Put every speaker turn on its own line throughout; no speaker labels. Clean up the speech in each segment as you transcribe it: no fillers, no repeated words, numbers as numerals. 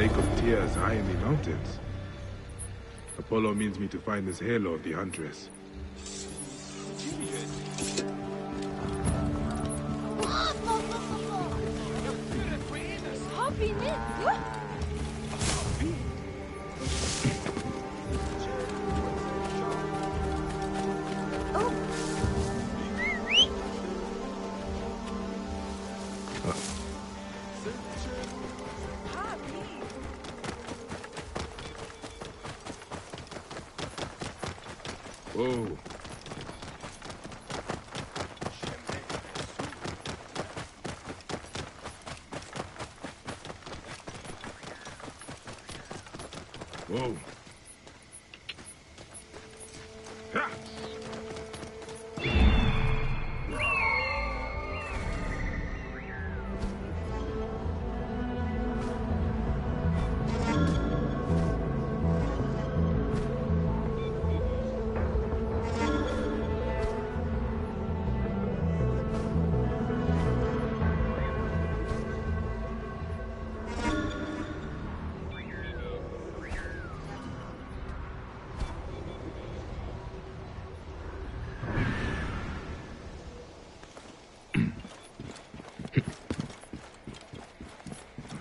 Lake of Tears high in the mountains. Apollo means me to find this halo of the Huntress. Whoa. Whoa. Ha!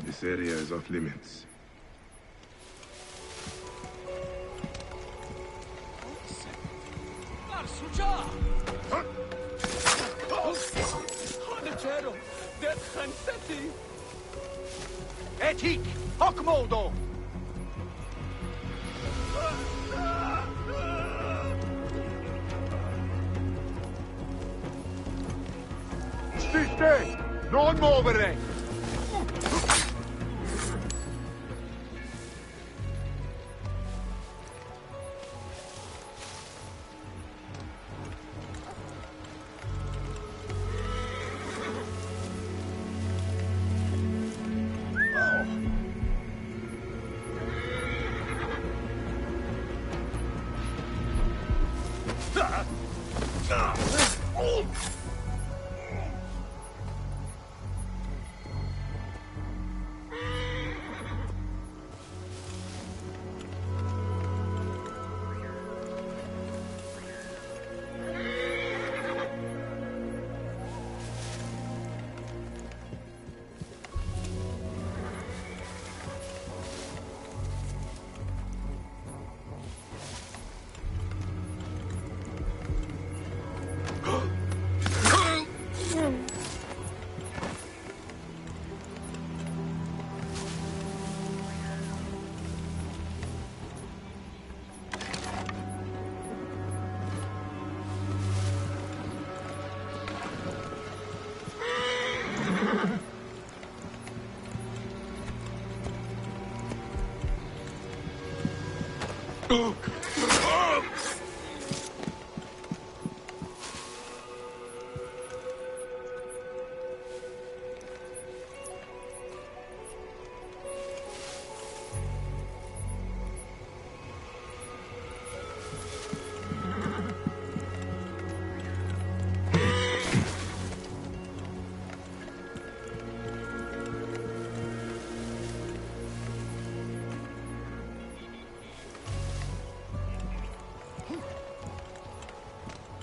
This area is off limits.
Etik! Hakmodo! Stay! Non muovere!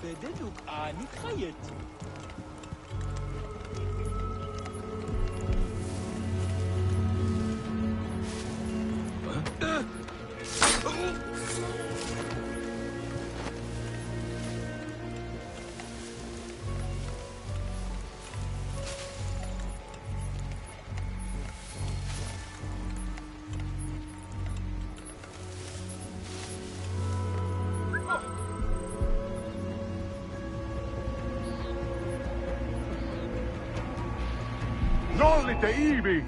بدلوك آني خيط
Nollite Ibi!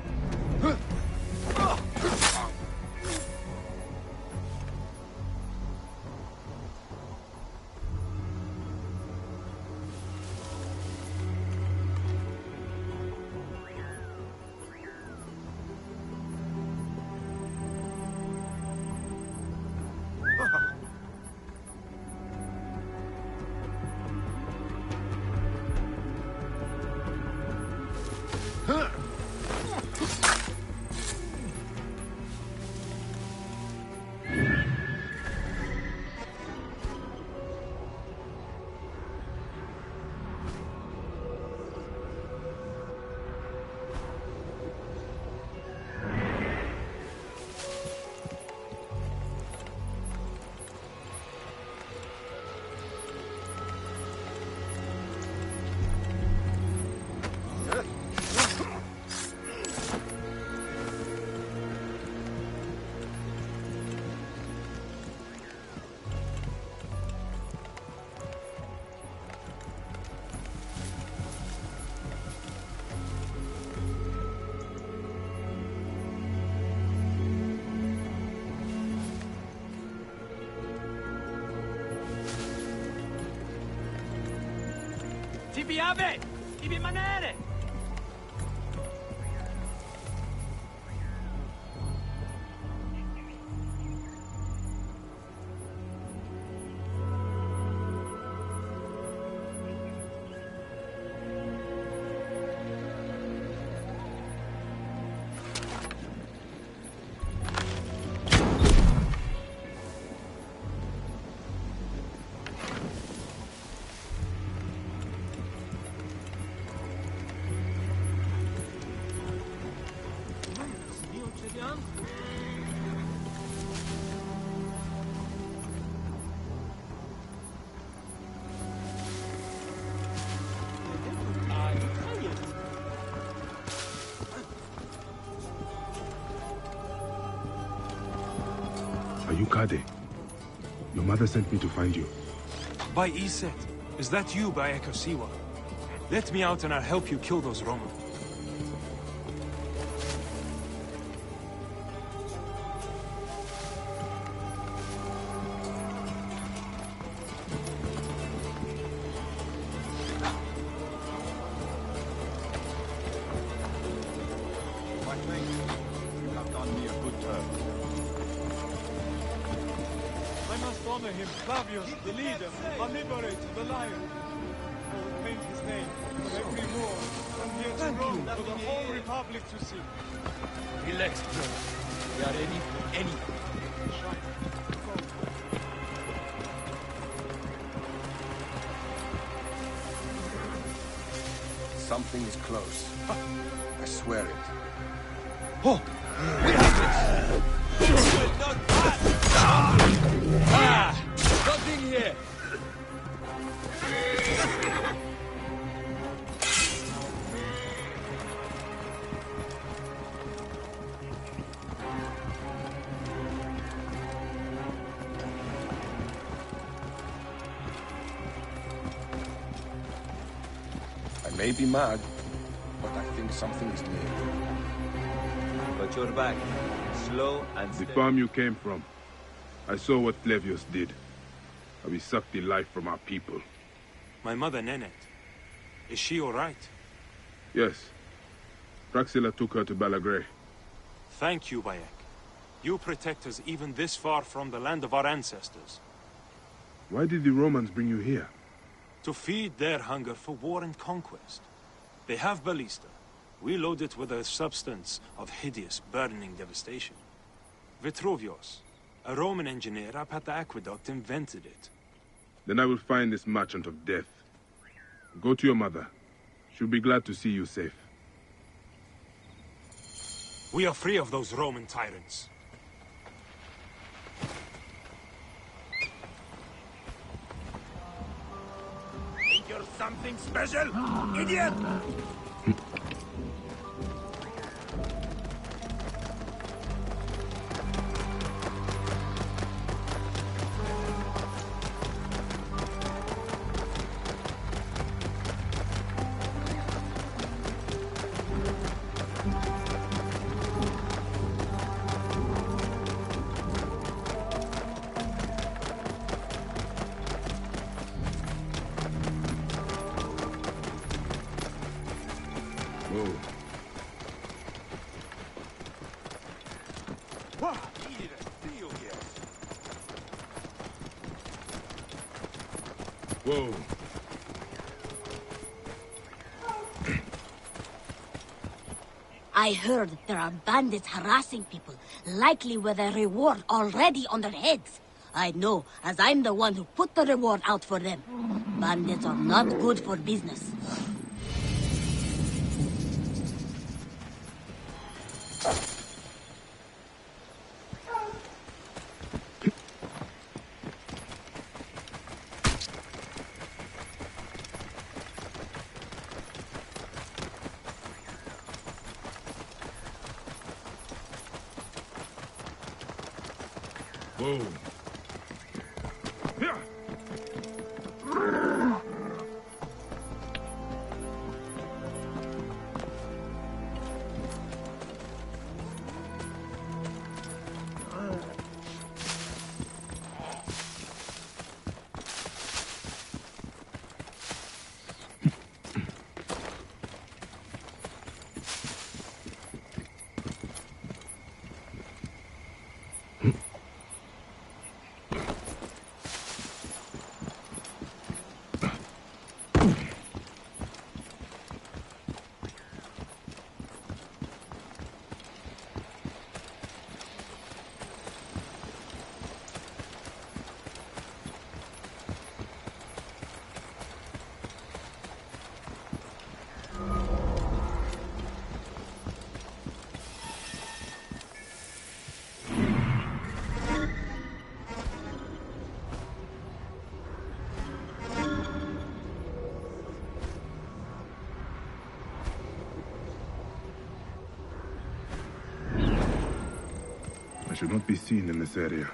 Ibi ave! Ibi manere!
Are you Kade? Your mother sent me to find you.
By Iset, is that you, by Ekosiwa? Let me out and I'll help you kill those Roman.
My friend, you have done me a good turn.
I must honor him, Flavius, the leader, our liberator, the lion. I will paint his name on every wall, from here to Rome, for the whole Republic to see.
Relax, brother. We are ready for anything.
Something is close. I swear it.
Oh! We have this! This will not pass! Ah! Nothing here!
I may be mad, but I think something is near.
But you're back. Slow and
The
steady.
farm you came from. I saw what Flavius did. How he sucked the life from our people.
My mother, Nenet. Is she all right?
Yes. Praxilla took her to Balagray.
Thank you, Bayek. You protect us even this far from the land of our ancestors.
Why did the Romans bring you here?
To feed their hunger for war and conquest. They have ballista. We load it with a substance of hideous, burning devastation. Vitruvius, a Roman engineer up at the aqueduct, invented it.
Then I will find this merchant of death. Go to your mother. She'll be glad to see you safe.
We are free of those Roman tyrants.
Think you're something special, idiot?
Whoa. Whoa.
I heard there are bandits harassing people, likely with a reward already on their heads. I know, as I'm the one who put the reward out for them. Bandits are not good for business.
Whoa. Yeah. I should not be seen in this area.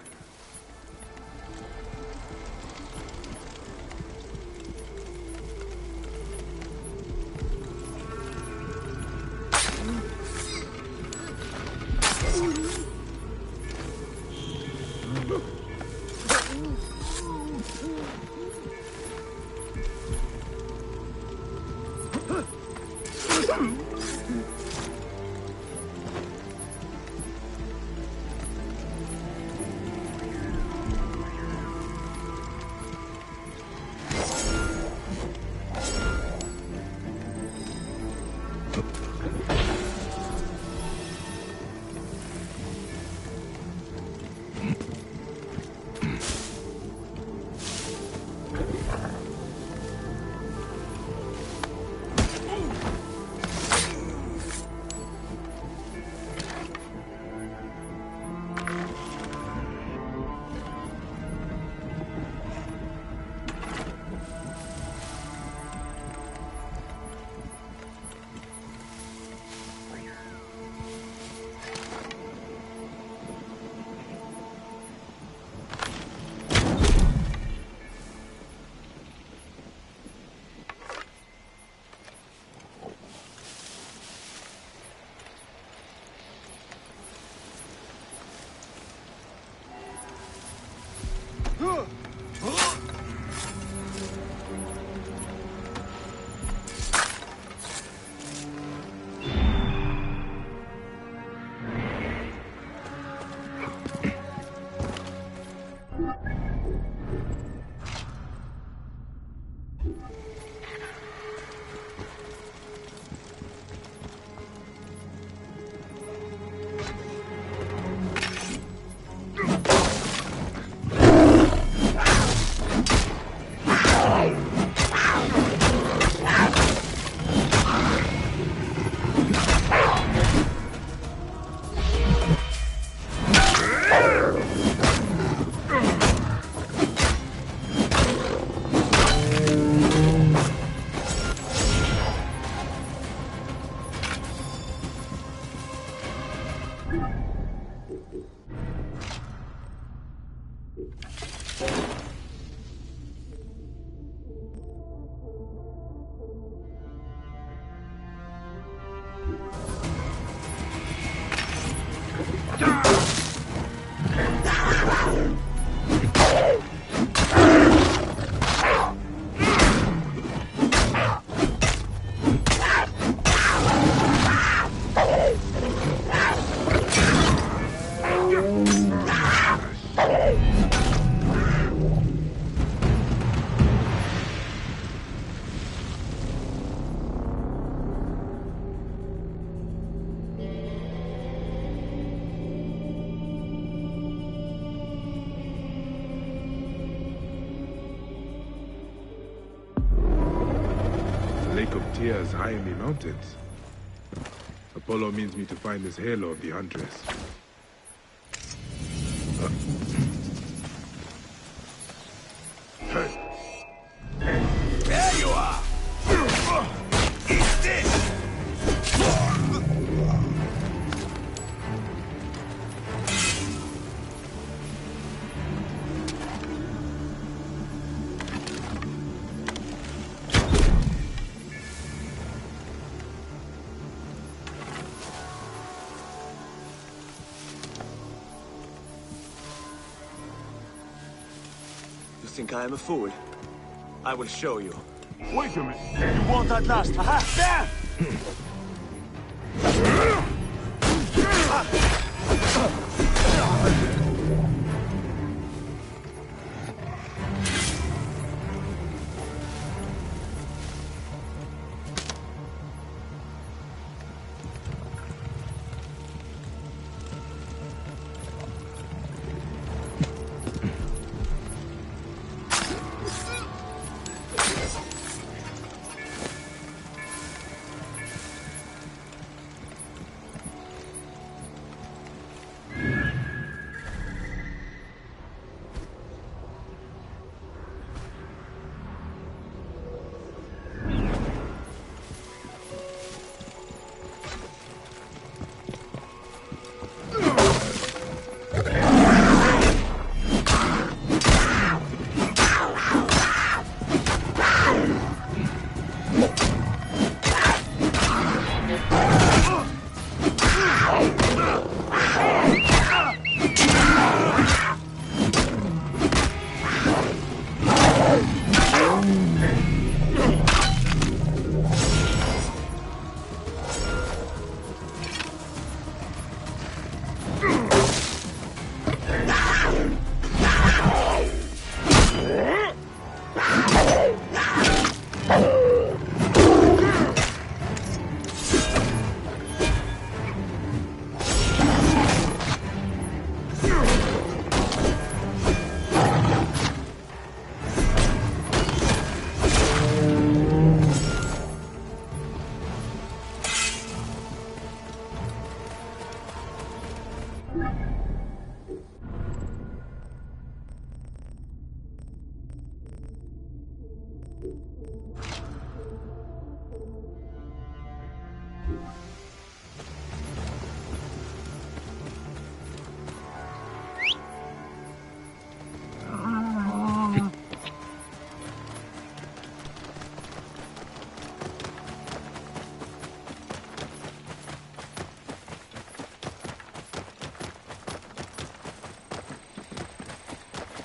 Lake of Tears high in the mountains. Apollo means me to find this halo of the Huntress.
There you are! Eat this! You think I am a fool? I will show you.
Wait a minute. You won't at last. Aha! There!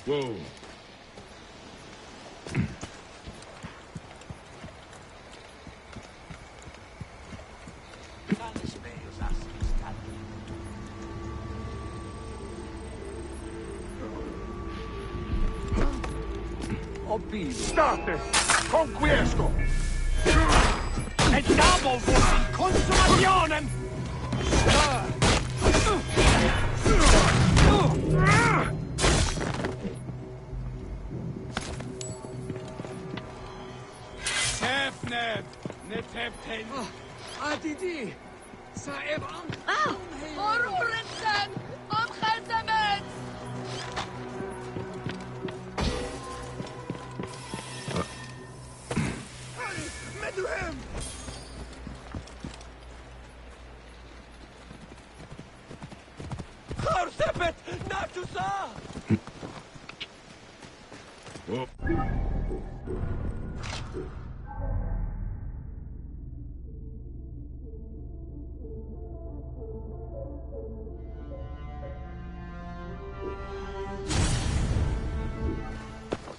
Whoa.
State! Conquiesco! E davo vos in consumationem!
Tefneb! Neteften!
Adidi! Saeb am...
Orurensen! Am Khazamet!
Meduhem! Kharsepet! Natusa!
Whoa.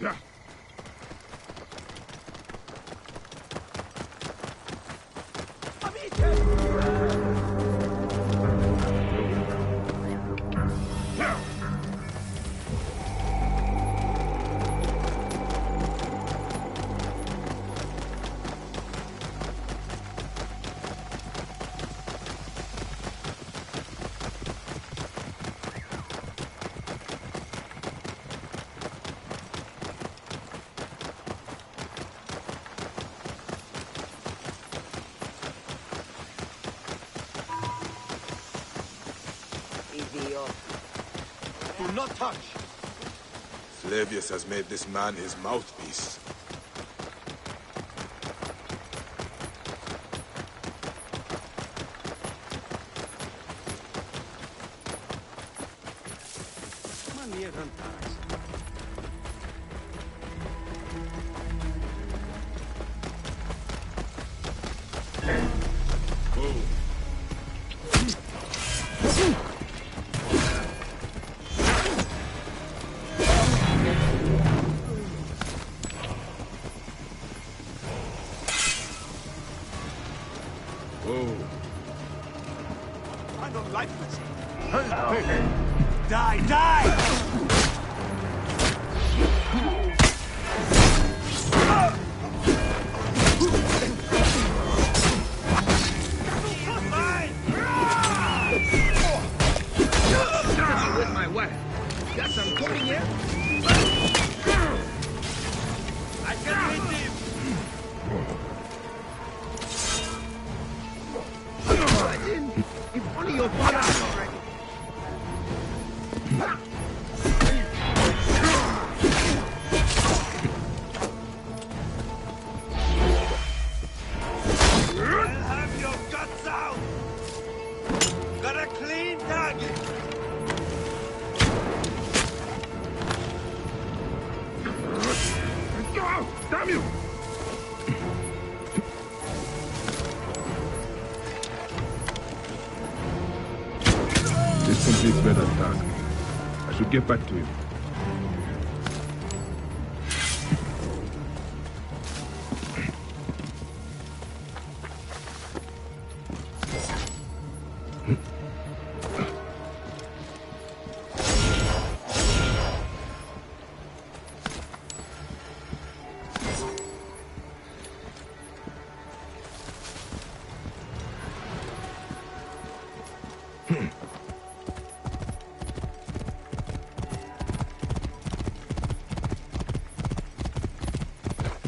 Yeah.
Do not touch!
Flavius has made this man his mouthpiece. Whoa.
I don't like this. Die, die!
With my wife. Got some cooking here?
I can hit him!
If only your father had already.
I'll have your guts out! Got a clean target!
Go out! Damn you! This completes Veda's task. I should get back to him.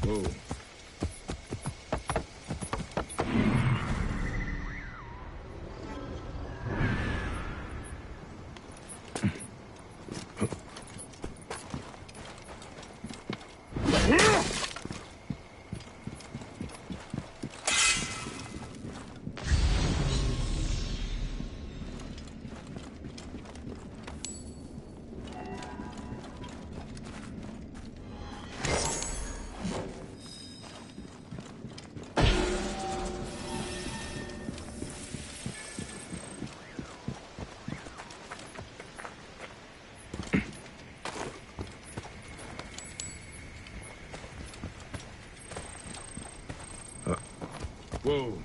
Whoa. Whoa.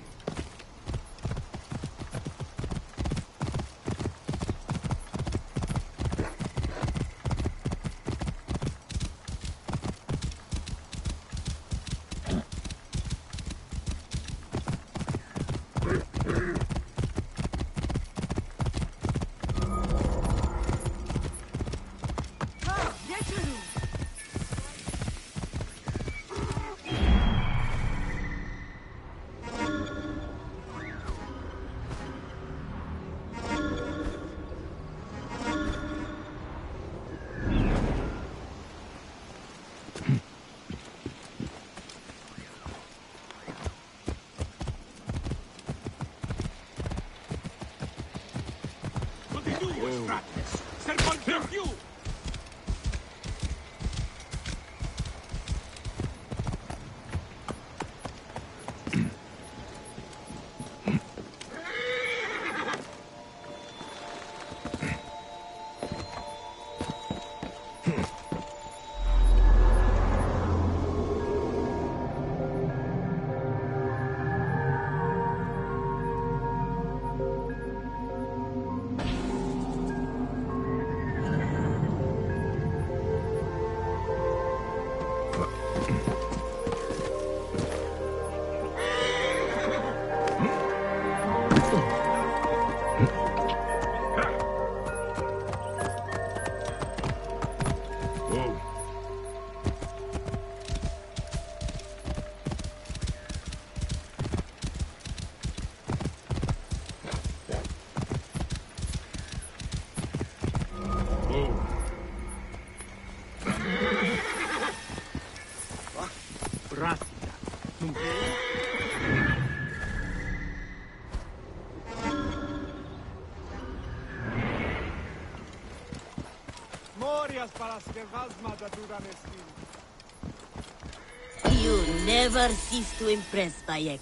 You never cease to impress, Bayek.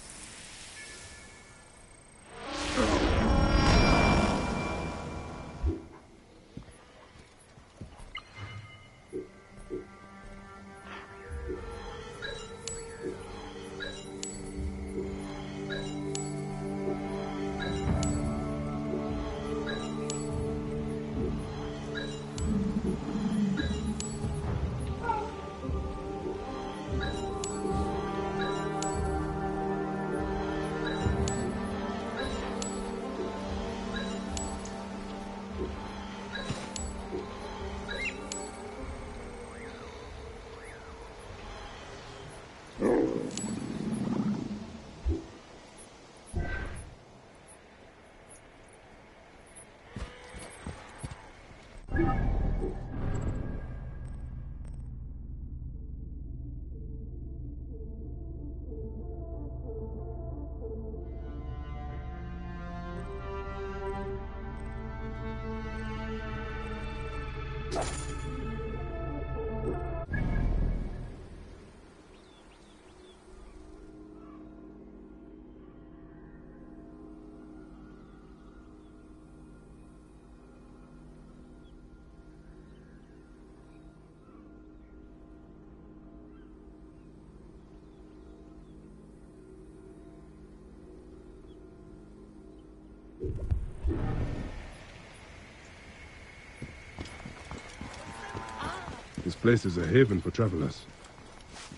This place is a haven for travelers.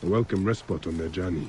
A welcome respite on their journey.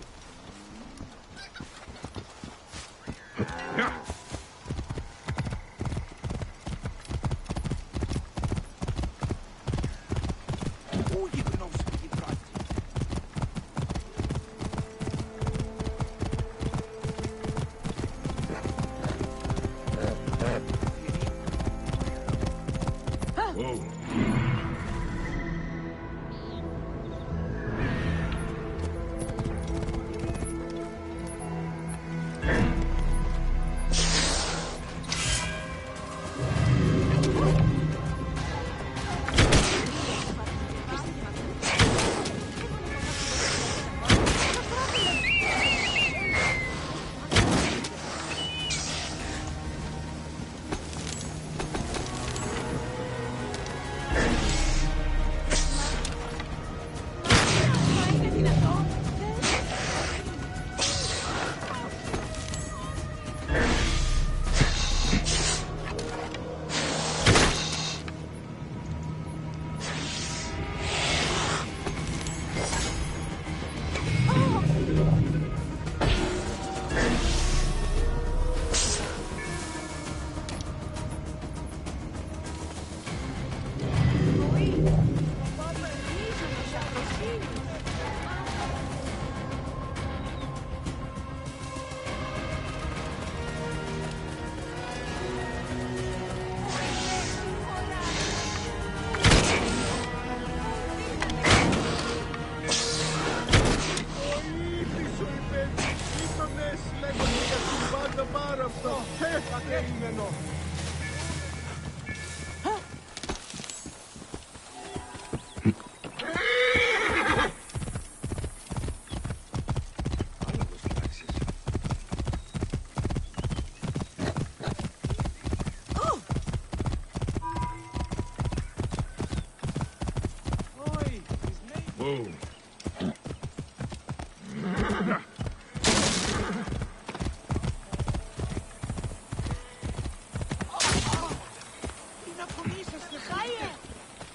Whoa.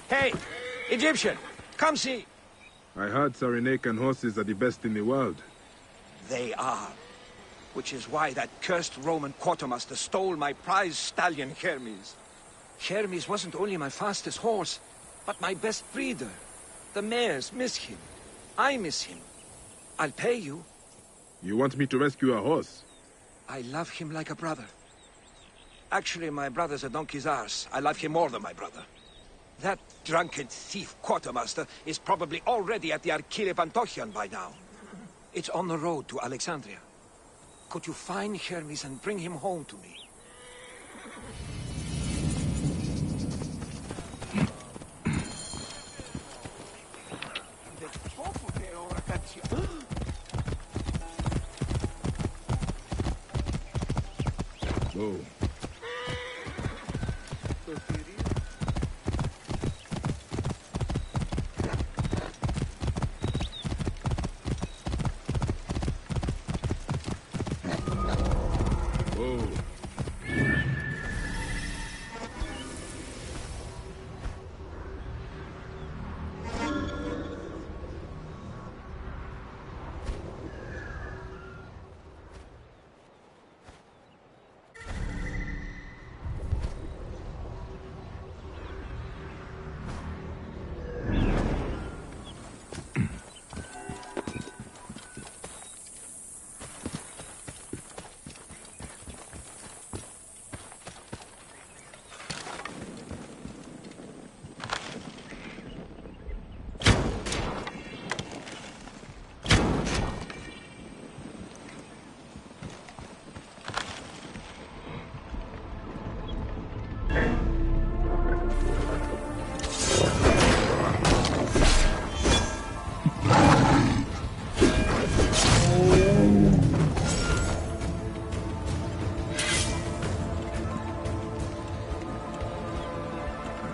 Hey, Egyptian, come see.
I heard Cyrenaican horses are the best in the world.
They are. Which is why that cursed Roman quartermaster stole my prize stallion, Hermes. Hermes wasn't only my fastest horse, but my best breeder. The mares miss him. I miss him. I'll pay you.
You want me to rescue a horse?
I love him like a brother. Actually, my brother's a donkey's arse. I love him more than my brother. That drunken thief quartermaster is probably already at the Archile Pantochion by now. It's on the road to Alexandria. Could you find Hermes and bring him home to me?
Whoa.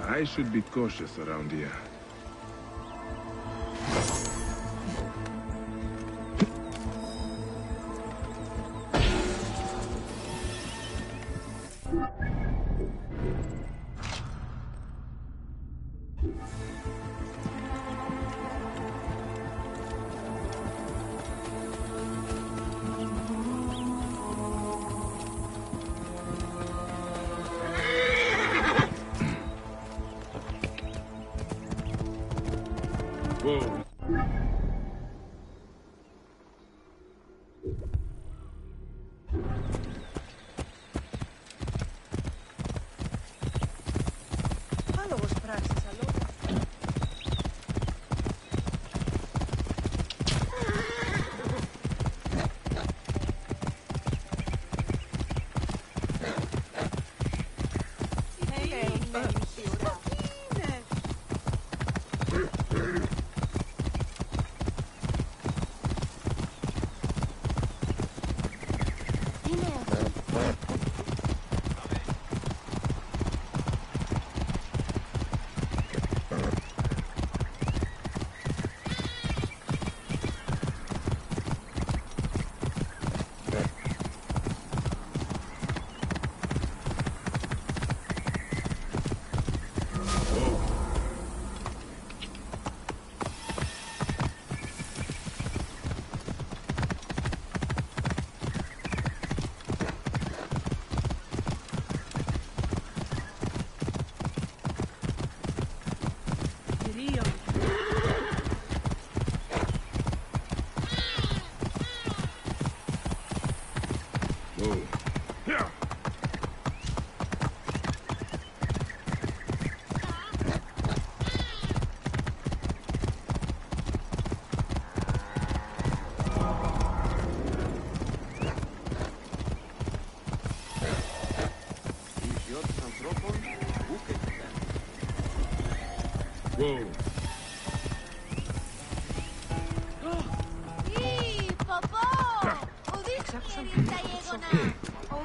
I should be cautious around here. Whoa. Whoa.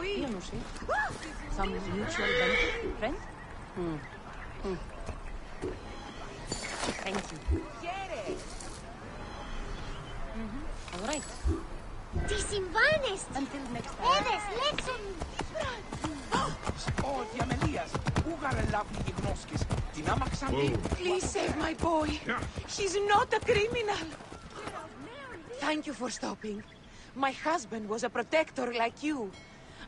Io non sé. Some mutual benefit, friend? Thank you.
Whoa.
Please save my boy. He's not a criminal. Thank you for stopping. My husband was a protector like you.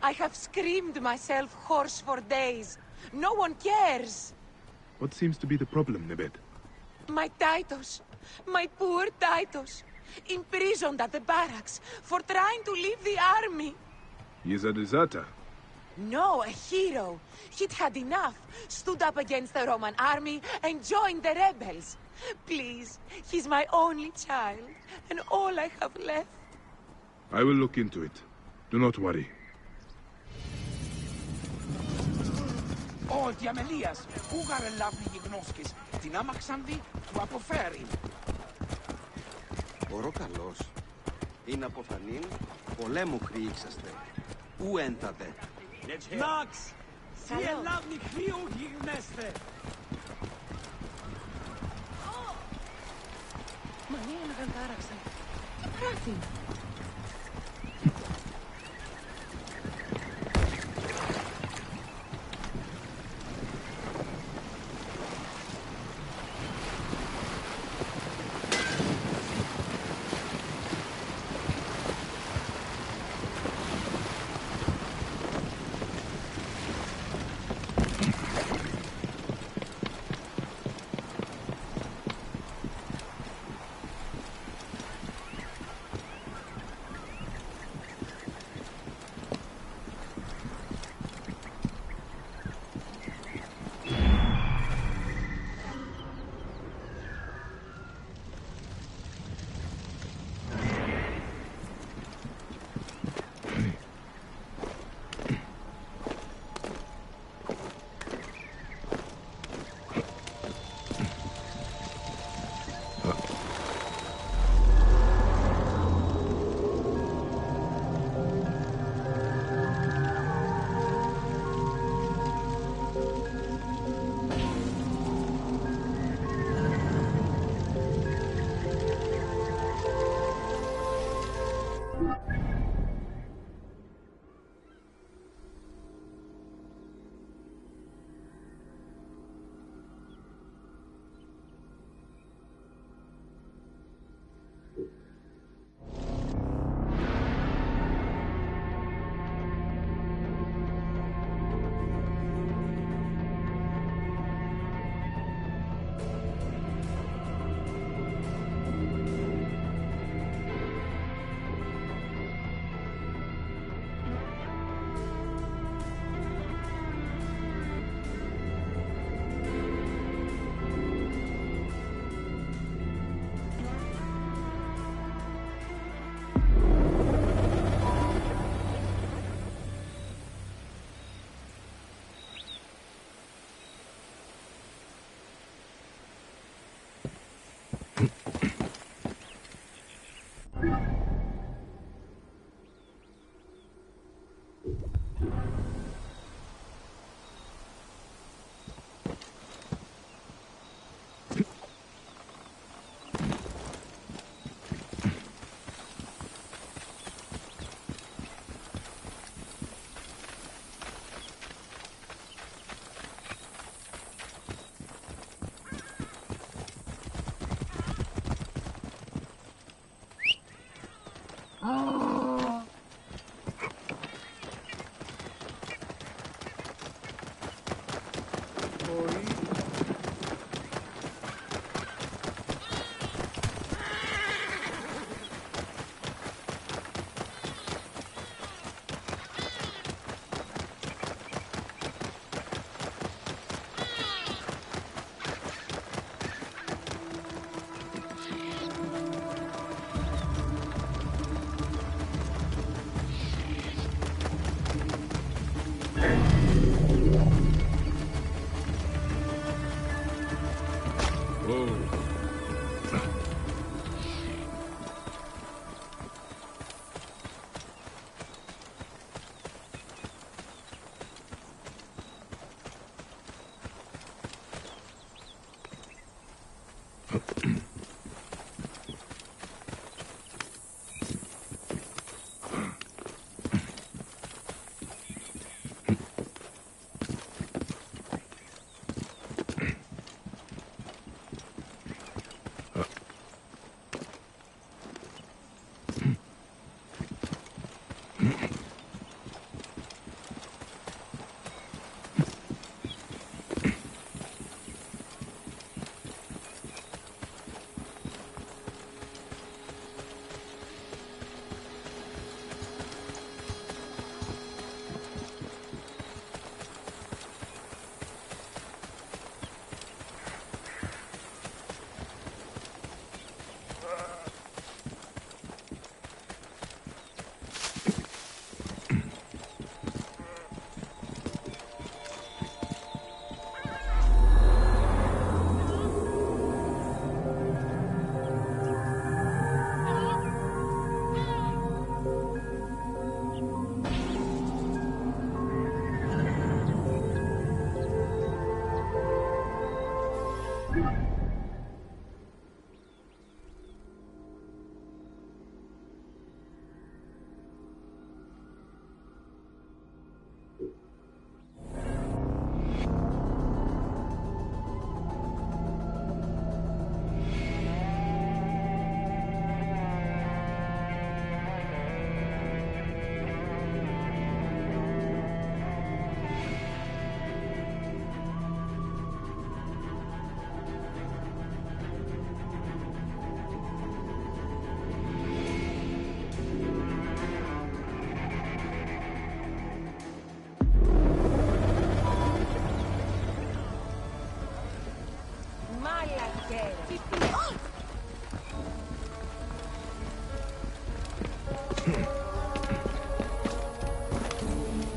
I have screamed myself hoarse for days. No one cares.
What seems to be the problem, Nibet?
My Titus. My poor Titus. Imprisoned at the barracks for trying to leave the army.
He is a deserter.
No, a hero. He'd had enough, stood up against the Roman army, and joined the rebels. Please, he's my only child, and all I have left.
I will look into it. Do not worry.
Ο Διαμελίας, ούγαρε λάβνη γιγνώσκης, την άμαξαν δει, του αποφέρει.
Ωρό καλός. Είναι αποθανήν, πολέμου χρήξαστε. Ου έντατε.
Max! Sie λάβνη κρύο γιγνέστε!
Μανία να καντάραξαν. Τι πράττει.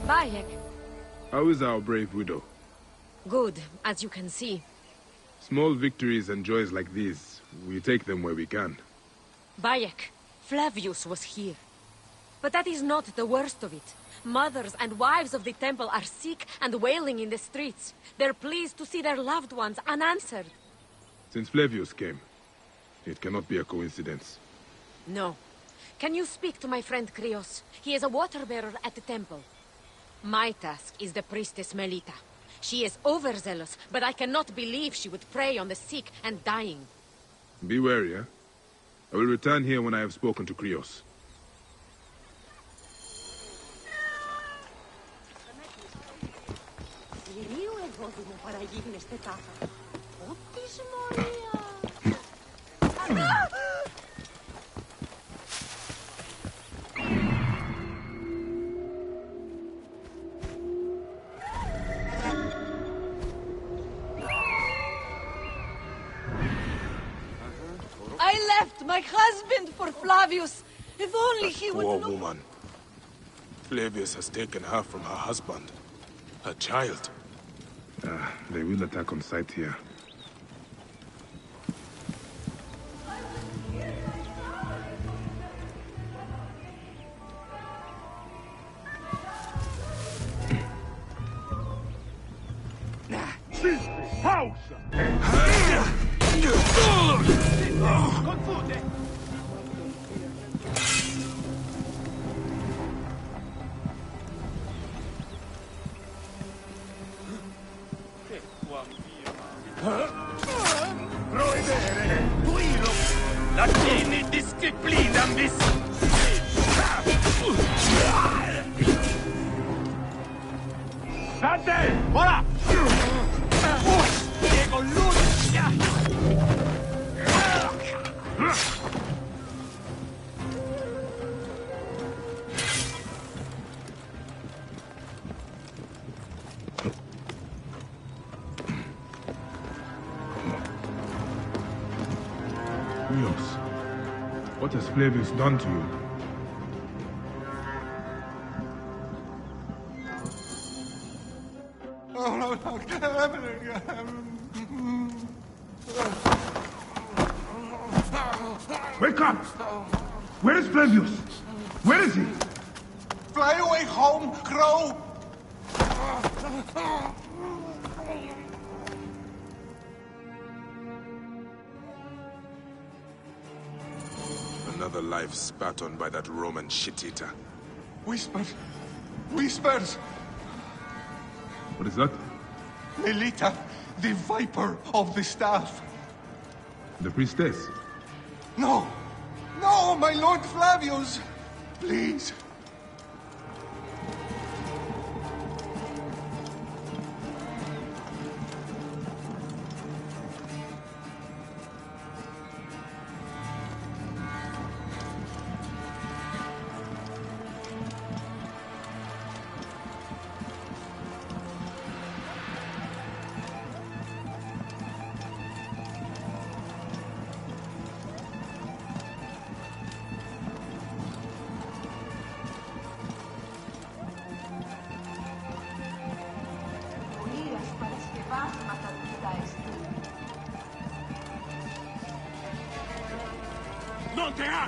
Bayek.
How is our brave widow?
Good, as you can see.
Small victories and joys like these, we take them where we can.
Bayek, Flavius was here. But that is not the worst of it. Mothers and wives of the temple are sick and wailing in the streets. They're pleased to see their loved ones unanswered.
Since Flavius came, it cannot be a coincidence.
No. Can you speak to my friend Krios? He is a water-bearer at the temple. My task is the priestess Melita. She is overzealous, but I cannot believe she would prey on the sick and dying.
Be wary, eh? I will return here when I have spoken to Krios.
I left my husband for Flavius. If only he would
Poor
know.
woman. Flavius has taken her from her husband. Her child. They will attack on sight here.
Latini disciplina miss. Dante! Voilà! Diego Lucia!
Krios, what has Flavius done to you? Wake up! Where is Flavius? Where is he?
Fly away home, crow!
Another life spat on by that Roman shit-eater.
Whispers! Whispers!
What is that?
Melita, the viper of the staff.
The priestess?
No! No, my Lord Flavius! Please! Non te ha!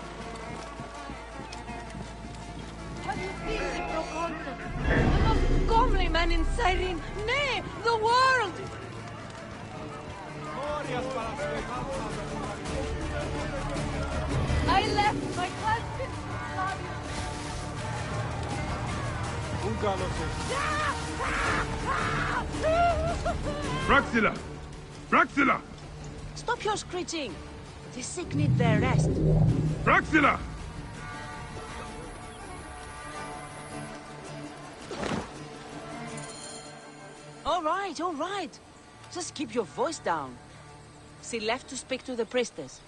Have you seen the Proconsul? The most comely man in Cyrene, nay, the world!
Glorious
My husband!
Praxilla! Praxilla!
Stop your screeching! The sick need their rest.
Praxilla!
All right. Just keep your voice down. She left to speak to the priestess.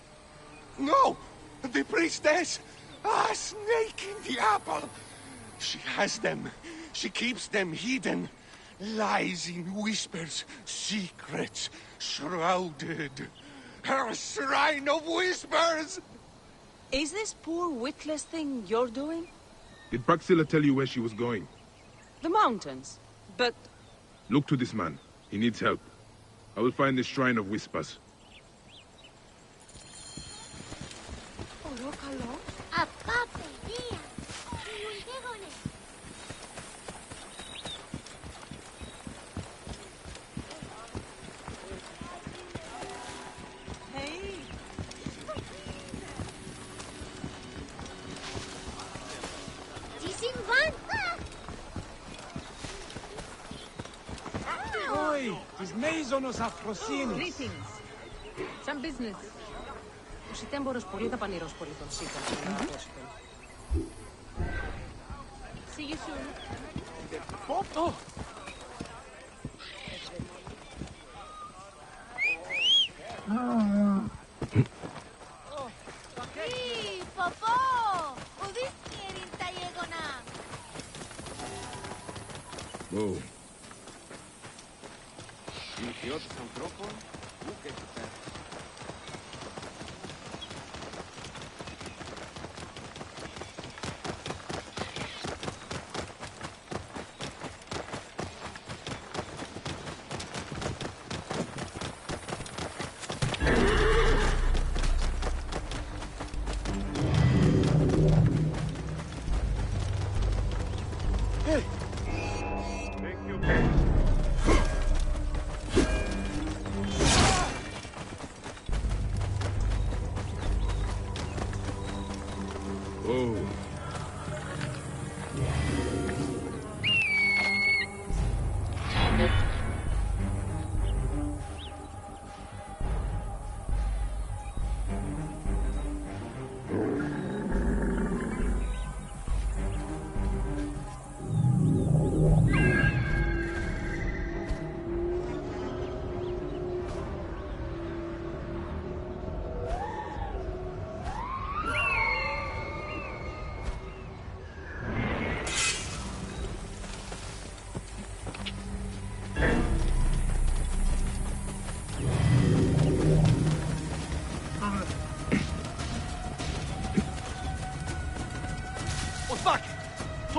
No! The priestess! A snake in the apple! She has them. She keeps them hidden. Lies in whispers, secrets, shrouded. Her shrine of whispers!
Is this poor witless thing you're doing?
Did Praxilla tell you where she was going?
The mountains. But...
Look to this man. He needs help. I will find the Shrine of Whispers.
Greetings. Some business. Ο Σιτέμπορος πολύ δαπανηρός πολιτών σίγουρα. See you soon.
Oh.
Sí, popó. Udis kierinta yegona.
Whoa.
Οικειότητες ανθρώπων, πού και εκεί πέρα.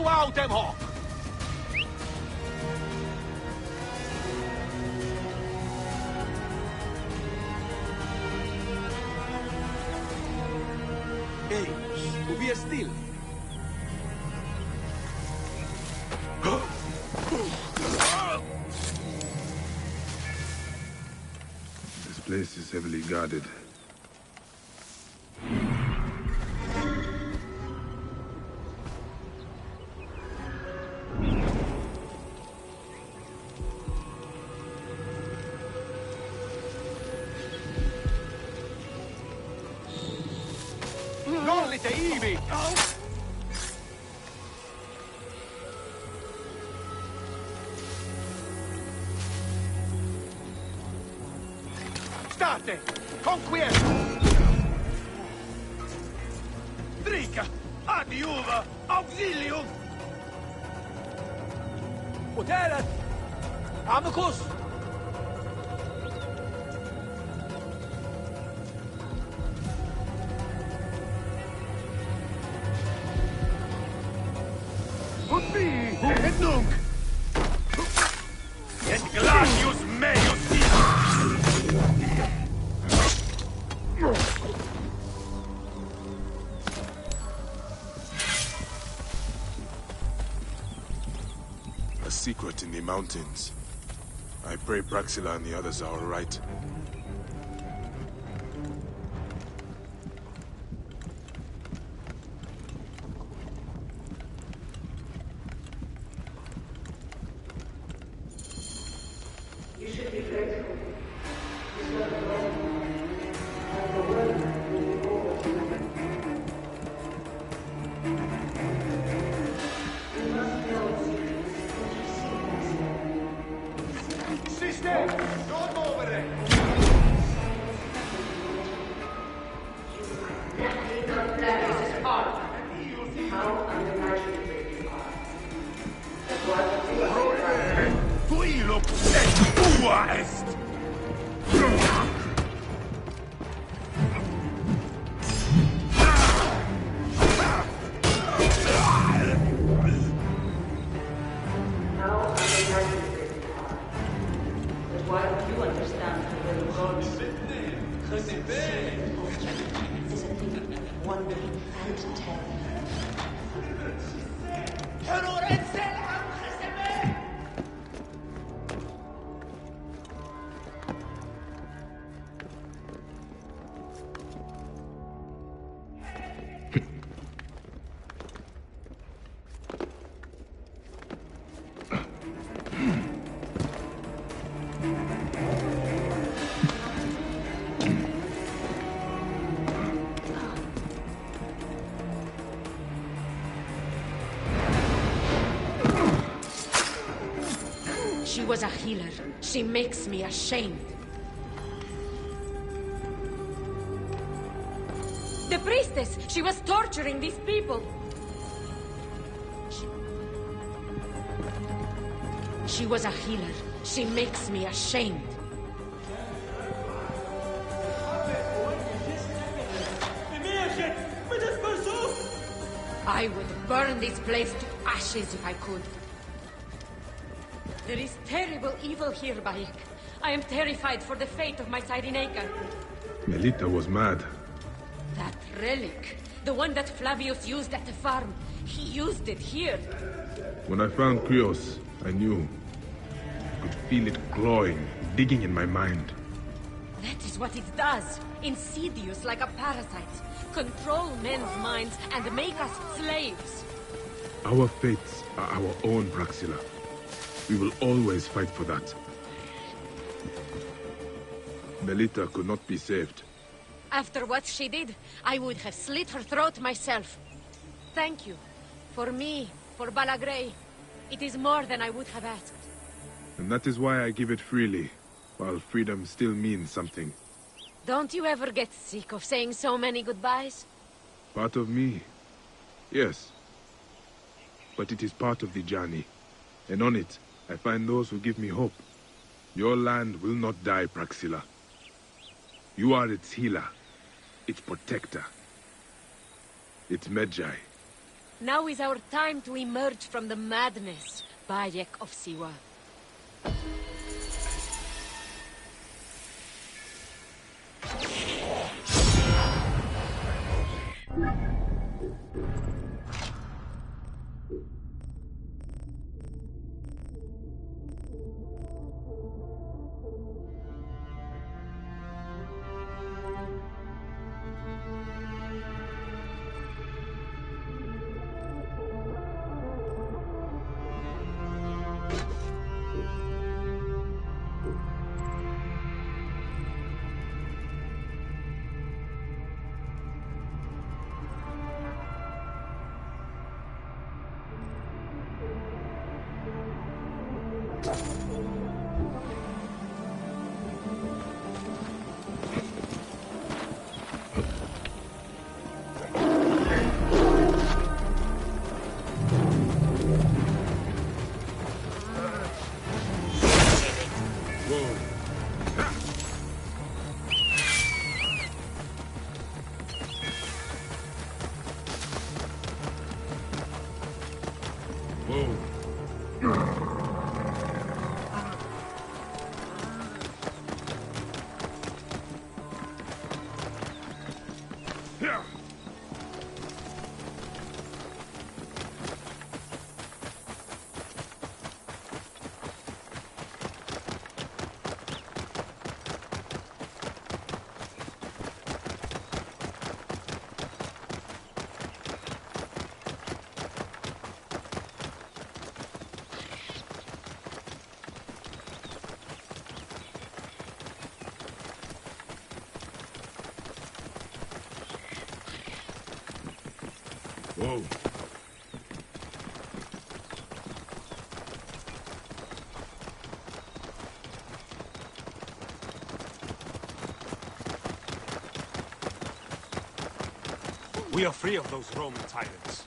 Out them hawk!
Hey, be still.
This place is heavily guarded.
State! Conquiesta! Drica! Adiuva! Auxilium! Utelet! Amicus! Et nunc! Et gladius meus
A secret in the mountains. I pray Praxilla and the others are all right.
She was a healer. She makes me ashamed. The priestess! She was torturing these people! She was a healer. She makes me ashamed. I would burn this place to ashes if I could. There is terrible evil here, Bayek. I am terrified for the fate of my Cyrenaica.
Melita was mad.
That relic, the one that Flavius used at the farm, he used it here.
When I found Krios, I knew. I could feel it clawing, digging in my mind.
That is what it does. Insidious like a parasite. Control men's minds and make us slaves.
Our fates are our own, Praxila. We will always fight for that. Melita could not be saved.
After what she did, I would have slit her throat myself. Thank you. For me, for Balagrey. It is more than I would have asked.
And that is why I give it freely, while freedom still means something.
Don't you ever get sick of saying so many goodbyes?
Part of me? Yes. But it is part of the journey. And on it, I find those who give me hope. Your land will not die, Praxila. You are its healer, its protector, its Medjay.
Now is our time to emerge from the madness, Bayek of Siwa.
Whoa.
We are free of those Roman tyrants.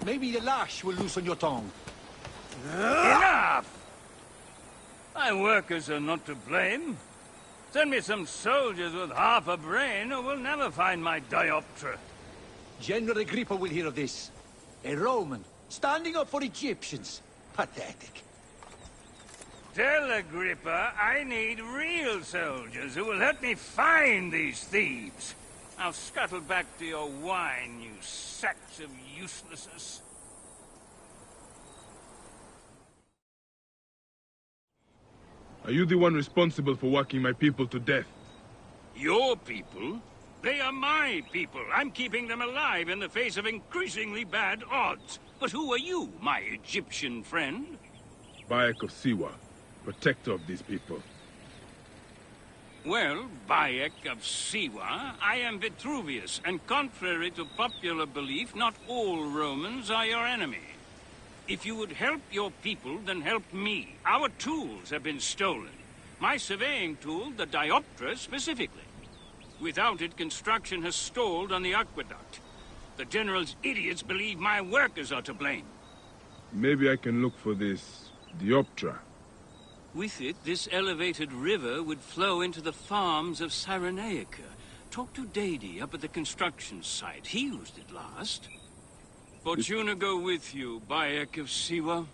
Maybe the lash will loosen your tongue.
Enough! My workers are not to blame. Send me some soldiers with half a brain, or we'll never find my dioptra.
General Agrippa will hear of this. A Roman, standing up for Egyptians. Pathetic.
Tell Agrippa I need real soldiers who will help me find these thieves. Now scuttle back to your wine, you sacks of uselessness.
Are you the one responsible for working my people to death?
Your people? They are my people. I'm keeping them alive in the face of increasingly bad odds. But who are you, my Egyptian friend?
Bayek of Siwa, protector of these people.
Well, Bayek of Siwa, I am Vitruvius, and contrary to popular belief, not all Romans are your enemy. If you would help your people, then help me. Our tools have been stolen. My surveying tool, the dioptra, specifically. Without it, construction has stalled on the aqueduct. The General's idiots believe my workers are to blame.
Maybe I can look for this dioptra.
With it, this elevated river would flow into the farms of Cyrenaica. Talk to Dady up at the construction site. He used it last. Fortuna go with you, Bayek of Siwa.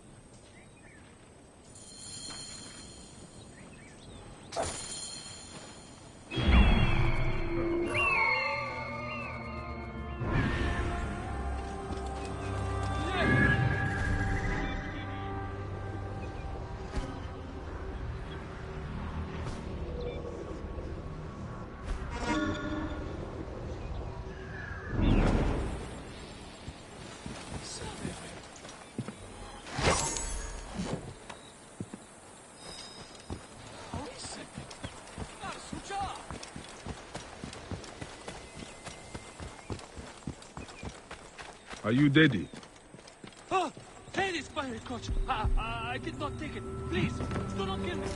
Are you Dady?
Ah! Take this fire, coach! I did not take it. Please, do not kill me.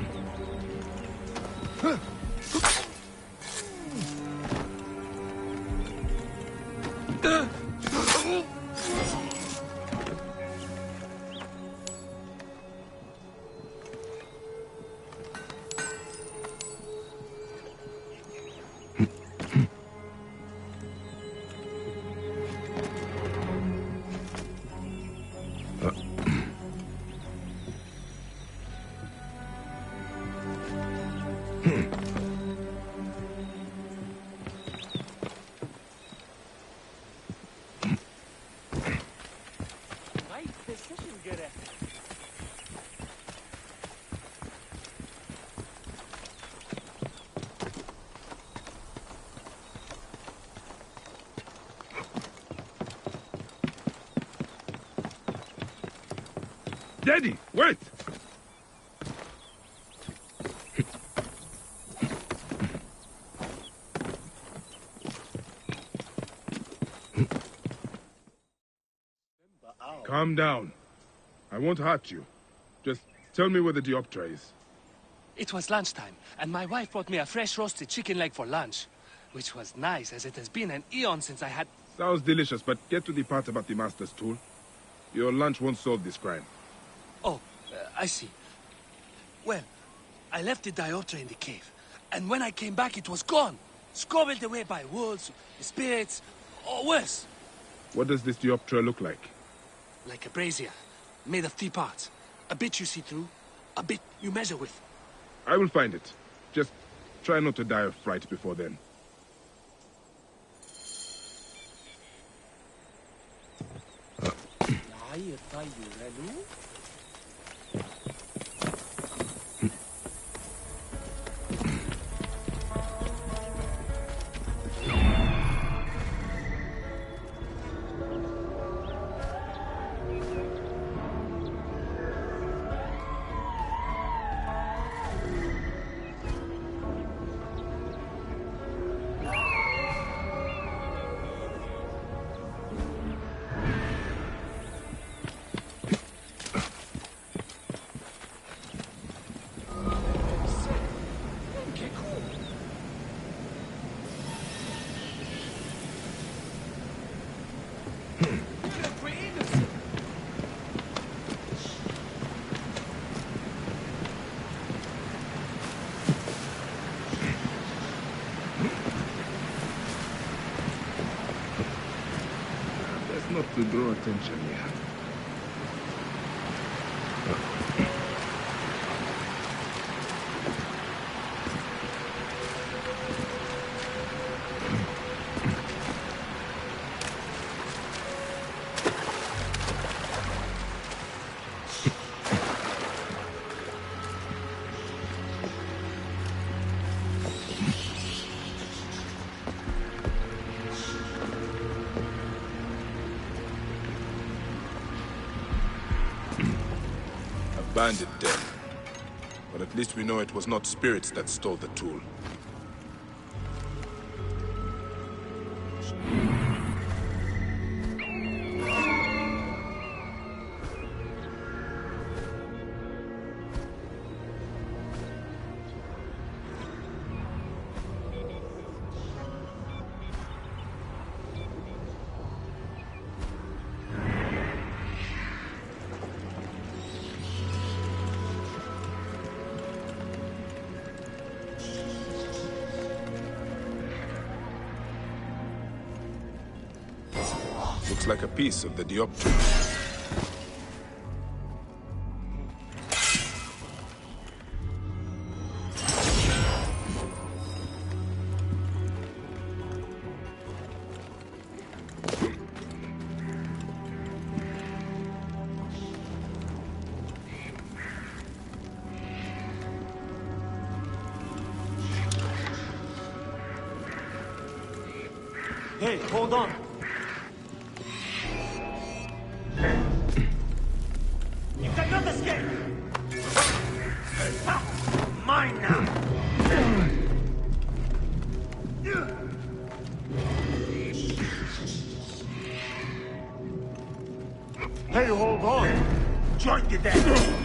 Dady, wait! Calm down. I won't hurt you. Just tell me where the dioptra is.
It was lunchtime, and my wife brought me a fresh roasted chicken leg for lunch, which was nice, as it has been an eon since I had...
Sounds delicious, but get to the part about the Master's tool. Your lunch won't solve this crime.
Oh, I see. Well, I left the dioptra in the cave, and when I came back it was gone. Scobbled away by wolves, spirits, or worse.
What does this dioptra look like?
Like a brazier, made of 3 parts. A bit you see through, a bit you measure with.
I will find it. Just try not to die of fright before then. to draw attention here. Bandit den. But at least we know it was not spirits that stole the tool. Looks like a piece of the dioptrine.
Hey, hold on.
You cannot escape! Ha! Mine now!
Hey, hold on!
Join the dead!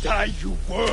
Die, you worm!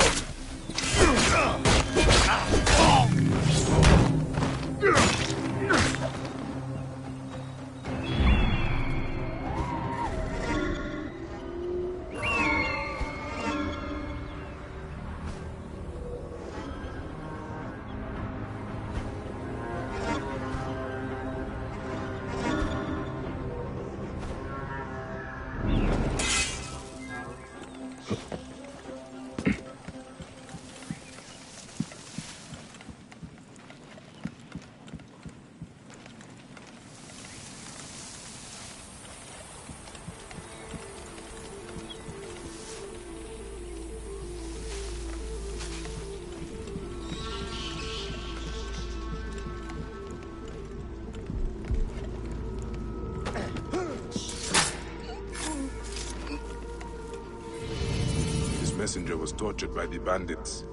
Messenger was tortured by the bandits.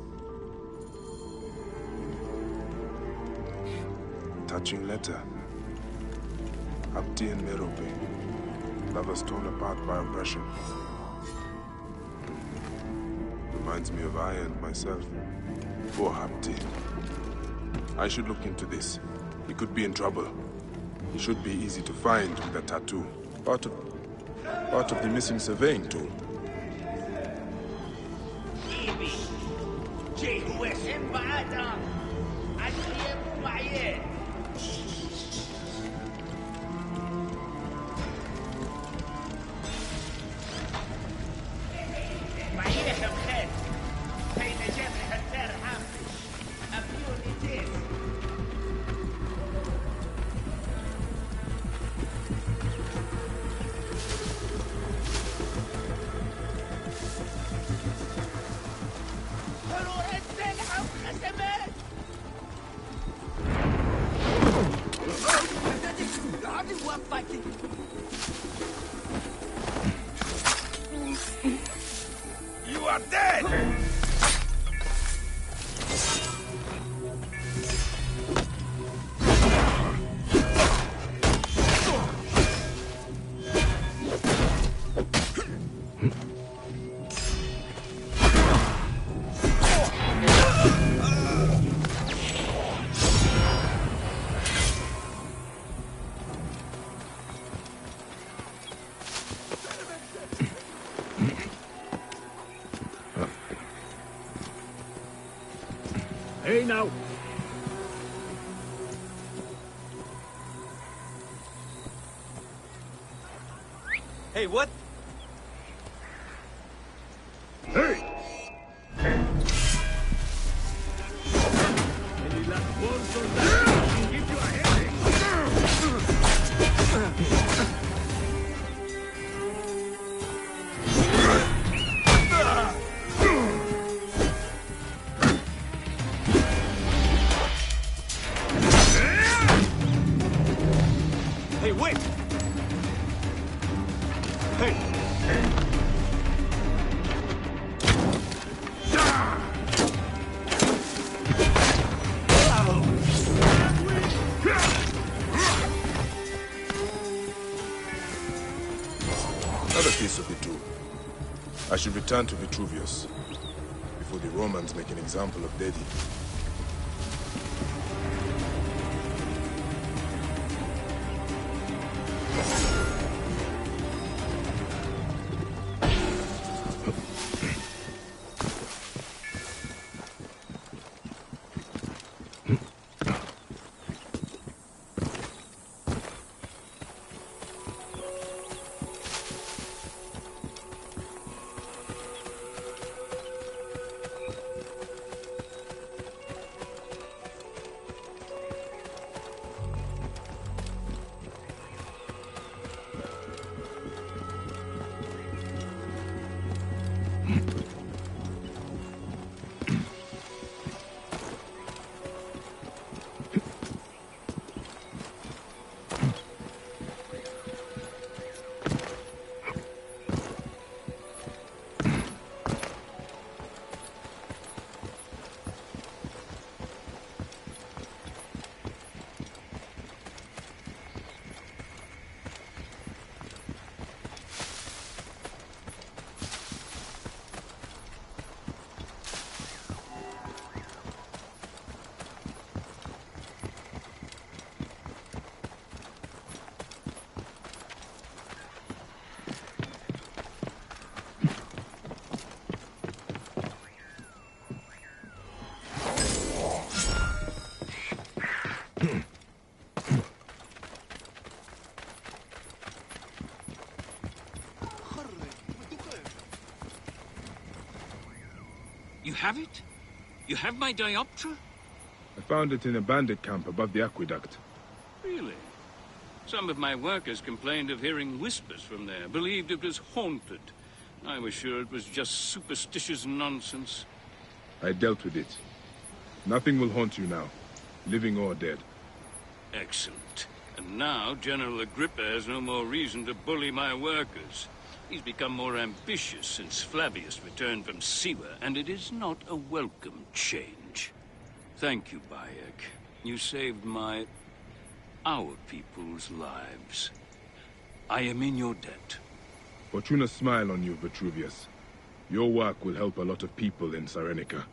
Touching letter. Abdi and Merope. Lovers torn apart by oppression. Reminds me of I and myself. Poor Abdi. I should look into this. He could be in trouble. He should be easy to find with a tattoo. Part of the missing surveying tool.
Hello, it's
attacking. You are dead!
Hey now!
Hey, what?
Hey! Any last words on that? I'll give you a headache!
Hey, wait! Hey!
Another piece of it too. I should return to Vitruvius before the Romans make an example of Dedi.
You have it? You have my dioptra?
I found it in a bandit camp above the aqueduct.
Really? Some of my workers complained of hearing whispers from there, believed it was haunted. I was sure it was just superstitious nonsense.
I dealt with it. Nothing will haunt you now, living or dead.
Excellent. And now General Agrippa has no more reason to bully my workers. He's become more ambitious since Flavius returned from Siwa, and it is not a welcome change. Thank you, Bayek. You saved our people's lives. I am in your debt.
Fortuna smile on you, Vitruvius. Your work will help a lot of people in Cyrenica.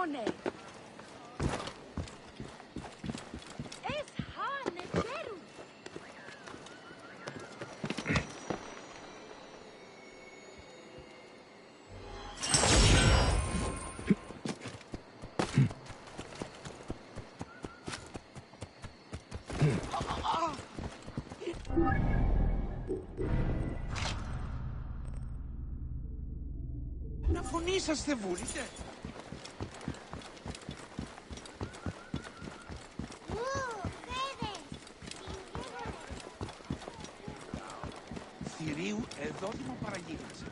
Barone. Es han Negeru.
Να φωνήσαστε βούλετε. Θηρίου εδώ δημοπαραγγείλησε.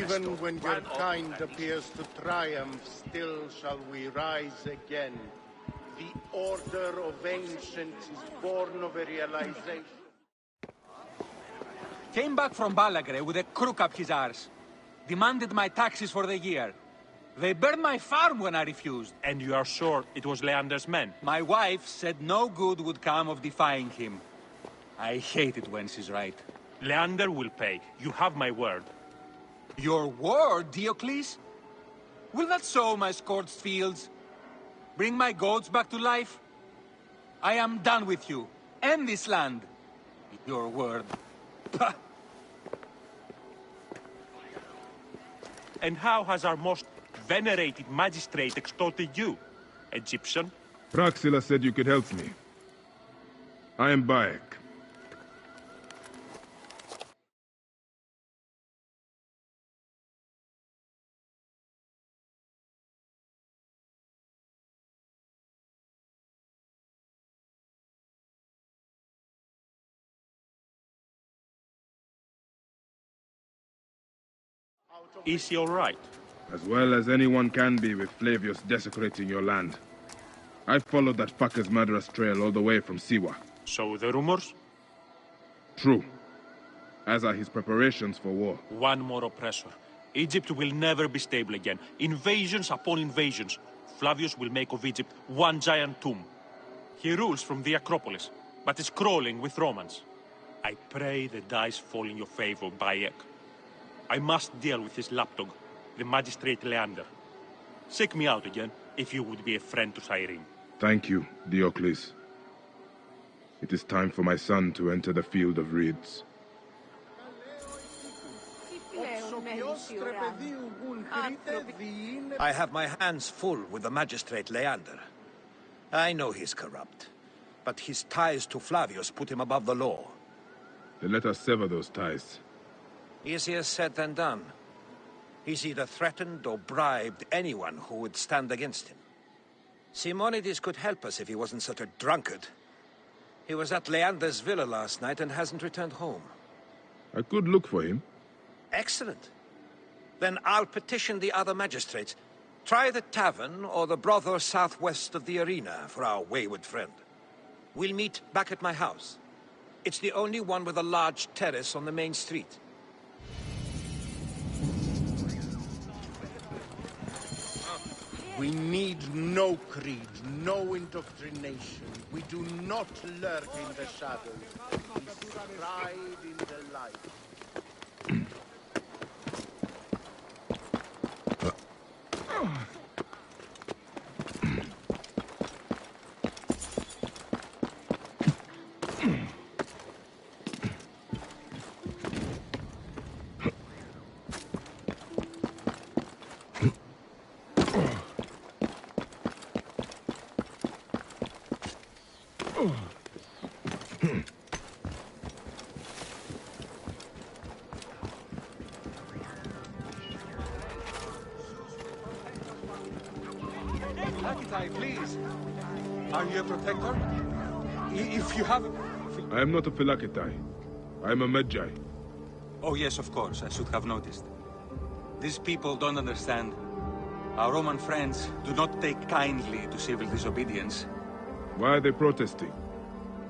Even when your kind appears to triumph, still shall we rise again. The order of ancients is born of a realization.
Came back from Balagre with a crook up his arse. Demanded my taxes for the year. They burned my farm when I refused.
And you are sure it was Leander's men?
My wife said no good would come of defying him. I hate it when she's right.
Leander will pay. You have my word.
Your word, Diocles? Will that sow my scorched fields? Bring my goats back to life? I am done with you, and this land. Your word. Pah!
And how has our most venerated magistrate extorted you, Egyptian?
Praxila said you could help me. I am Bayek.
Is he all right?
As well as anyone can be with Flavius desecrating your land. I followed that fucker's murderous trail all the way from Siwa.
So the rumors?
True. As are his preparations for war.
One more oppressor. Egypt will never be stable again. Invasions upon invasions. Flavius will make of Egypt one giant tomb. He rules from the Acropolis, but is crawling with Romans. I pray the dice fall in your favor, Bayek. I must deal with his lapdog, the magistrate Leander. Seek me out again, if you would be a friend to Cyrene.
Thank you, Diocles. It is time for my son to enter the field of reeds.
I have my hands full with the magistrate Leander. I know he's corrupt, but his ties to Flavius put him above the law.
Then let us sever those ties.
Easier said than done. He's either threatened or bribed anyone who would stand against him. Simonides could help us if he wasn't such a drunkard. He was at Leander's villa last night and hasn't returned home.
I could look for him.
Excellent. Then I'll petition the other magistrates. Try the tavern or the brothel southwest of the arena for our wayward friend. We'll meet back at my house. It's the only one with a large terrace on the main street.
We need no creed, no indoctrination. We do not lurk in the shadows. We stride in the light.
Please. Are you a protector? If you have...
I am not a Philaketai. I am a Medjai.
Oh yes, of course. I should have noticed. These people don't understand. Our Roman friends do not take kindly to civil disobedience.
Why are they protesting?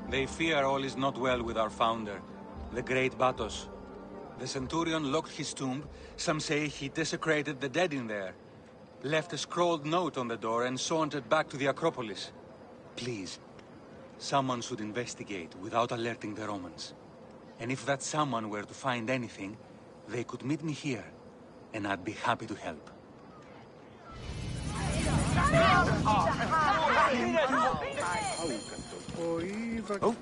They fear all is not well with our founder, the great Batos. The centurion locked his tomb. Some say he desecrated the dead in there. Left a scrawled note on the door and sauntered back to the Acropolis. Please, someone should investigate without alerting the Romans. And if that someone were to find anything, they could meet me here, and I'd be happy to help.
Oh.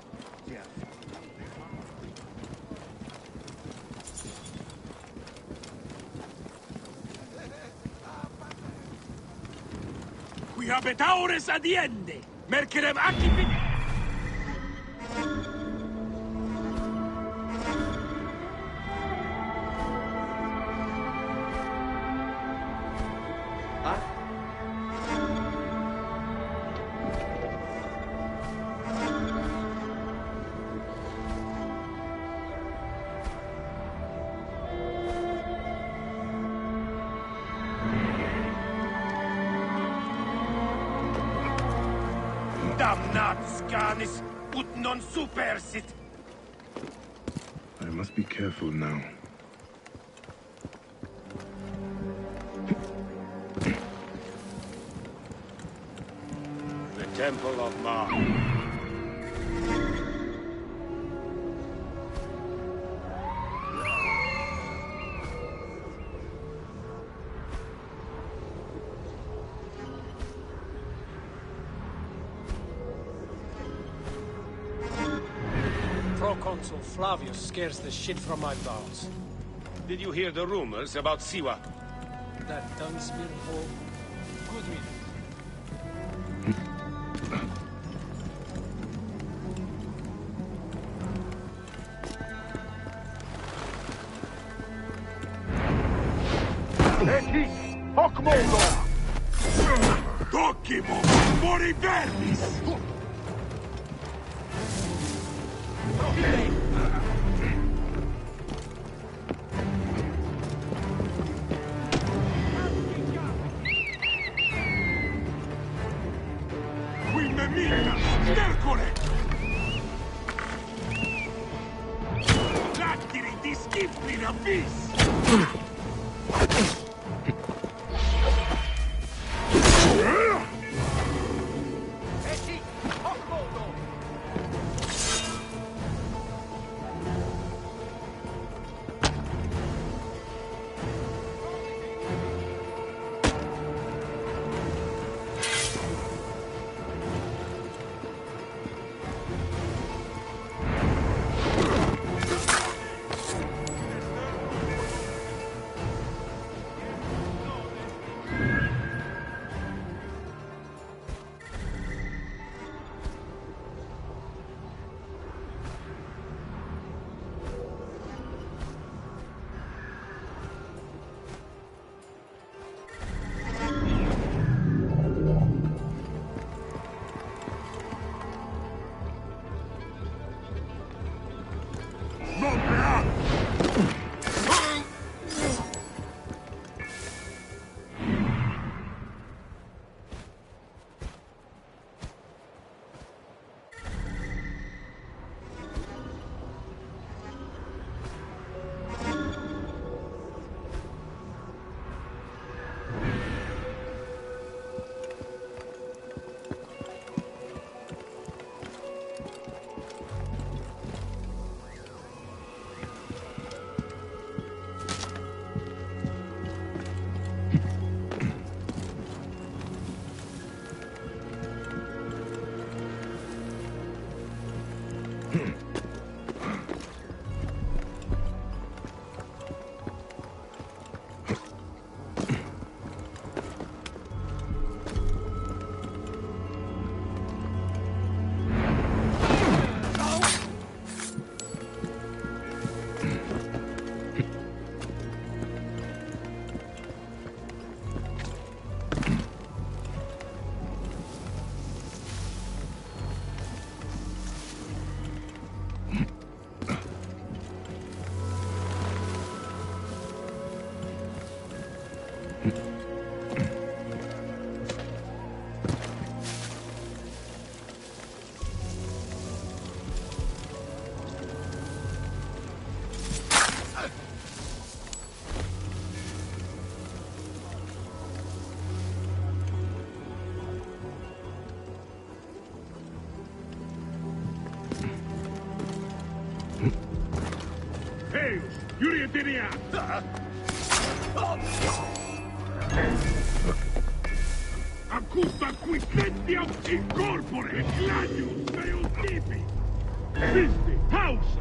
Qui habetaures adiende, mercerem acipit. Damnat scanis, ut non supersit.
I must be careful now.
The Temple of Mars.
Proconsul Flavius scares the shit from my bowels.
Did you hear the rumors about Siwa?
That dung-smeared hole. Good minute.
Etis, hoc modo! Docimo, mori verbis! Qui me mita, stercore! Lattiri di schiffina vis! Yurietinia!
Acusta quintentiam in corpore gladius meus tipi! Christi, house!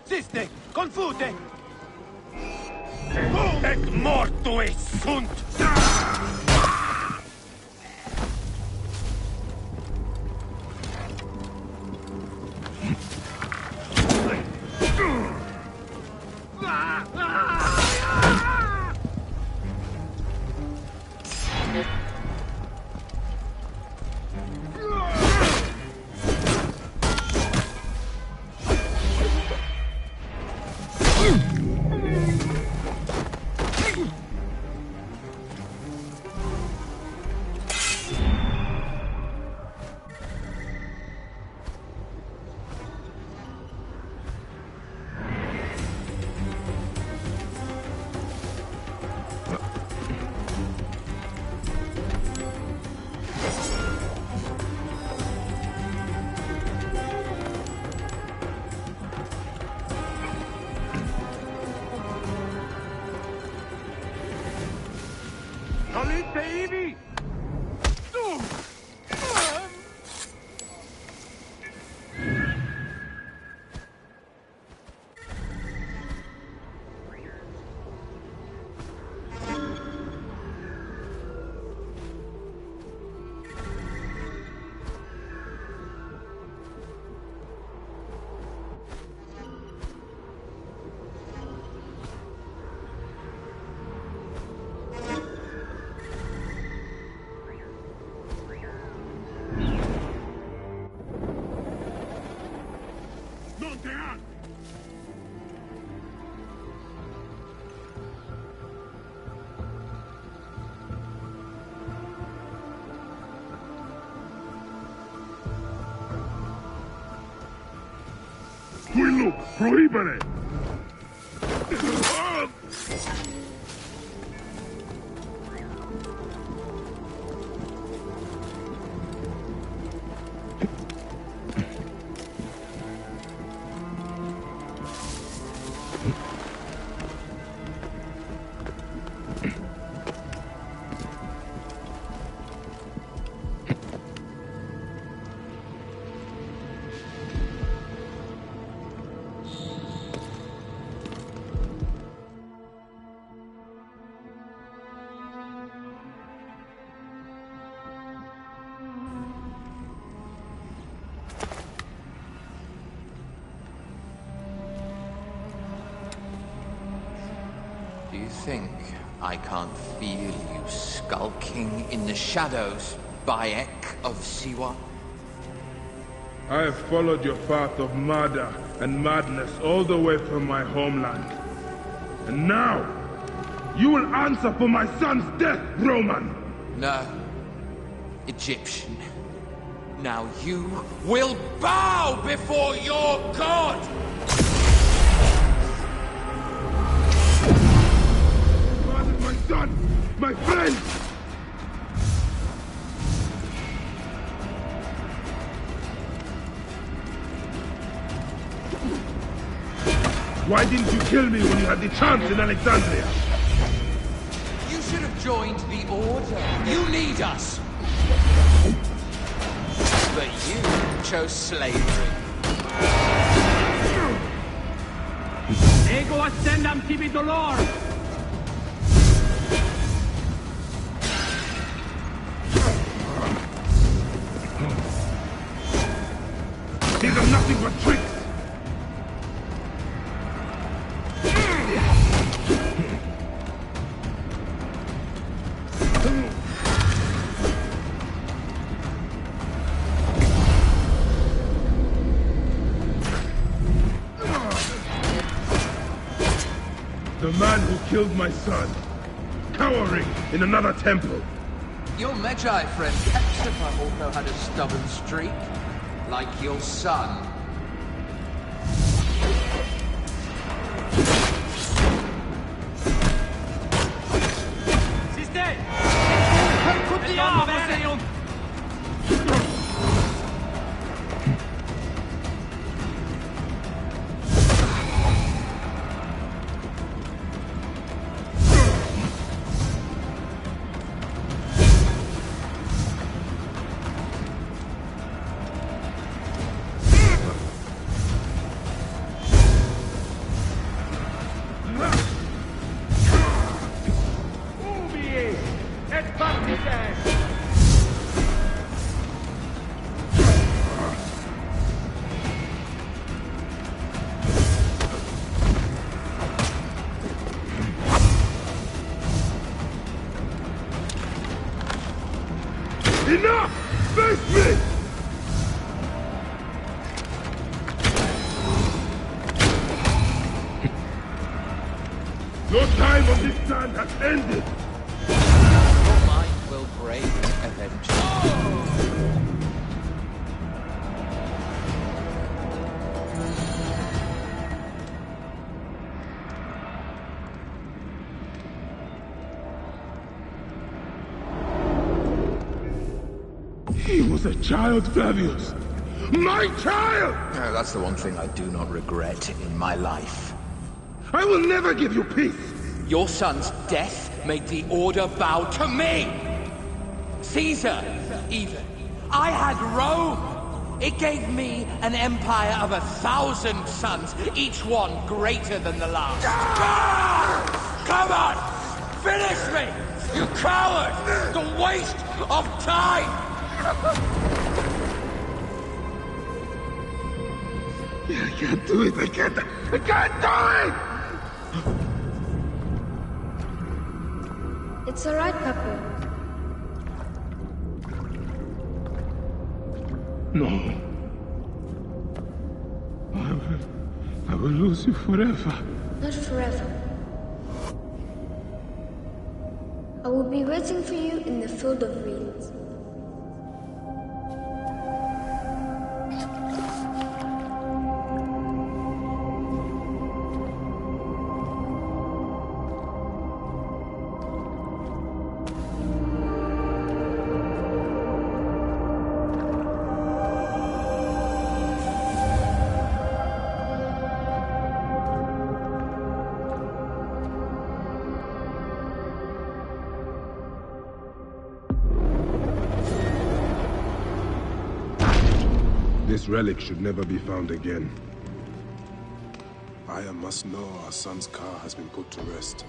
Siste, confute! Et mortuis sunt!
Salite ibi! Non te armi! Squillo, prohibere!
Do you think I can't feel you skulking in the shadows, Bayek of Siwa?
I have followed your path of murder and madness all the way from my homeland. And now, you will answer for my son's death, Roman!
No. Egyptian. Now you will bow before your god!
My son! My friend! Why didn't you kill me when you had the chance in Alexandria?
You should have joined the Order. You need us! But you chose slavery.
Ego ascendam tibi dolor!
but tricks! The man who killed my son, cowering in another temple.
Your Magi friend Hepzibah also had a stubborn streak, like your son.
Sister!
Enough! Face me! Your time on this sand has ended!
Your mind will break eventually.
He was a child, Flavius! My child!
No, that's the one thing I do not regret in my life.
I will never give you peace!
Your son's death made the Order bow to me! Caesar, even. I had Rome! It gave me an empire of 1,000 sons, each one greater than the last. Come on! Finish me! You coward! The waste of time!
I can't do it! I can't do it!
It's alright, Papa.
No. I will lose you forever.
Not forever. I will be waiting for you in the field of reeds.
This relic should never be found again.
Aya must know our son's car has been put to rest.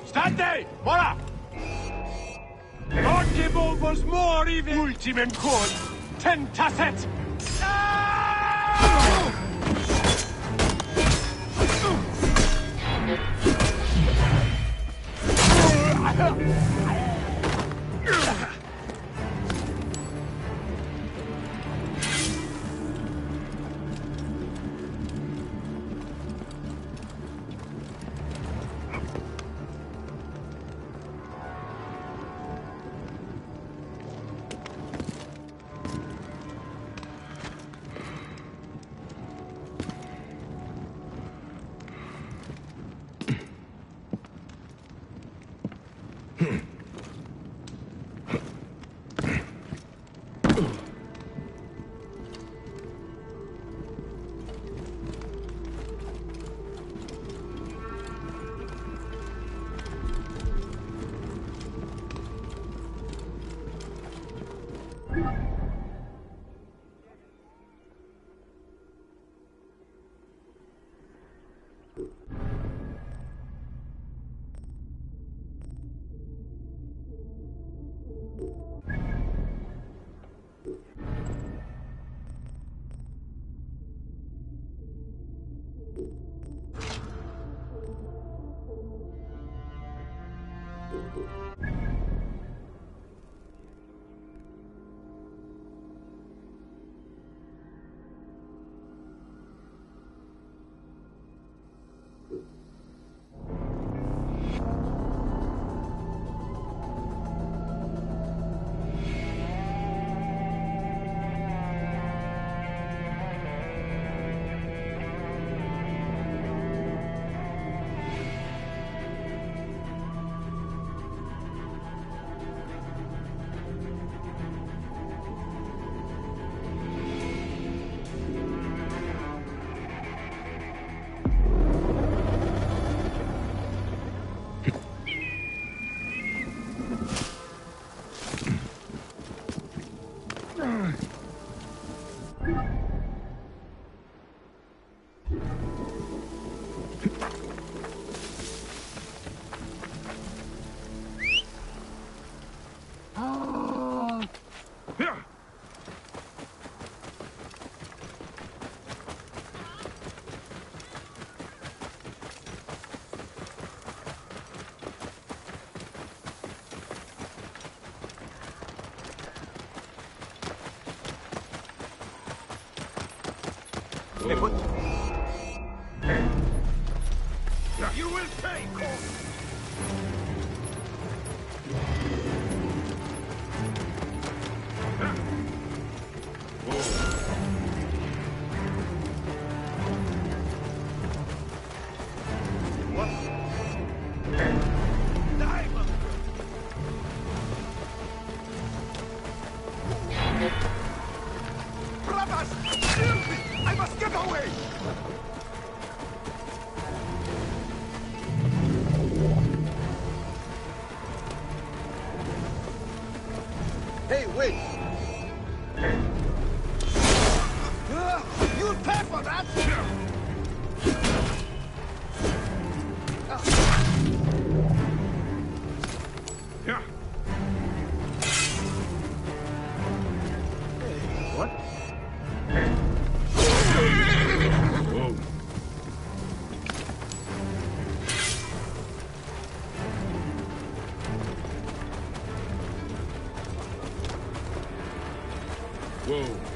Stante! Mora! Oggi more even! Ultimem quod! Tentaset! You will pay, Brothers! Help me! I must get away! Hey, wait! You'll pay for that!
Yeah.
What?
Whoa. Whoa.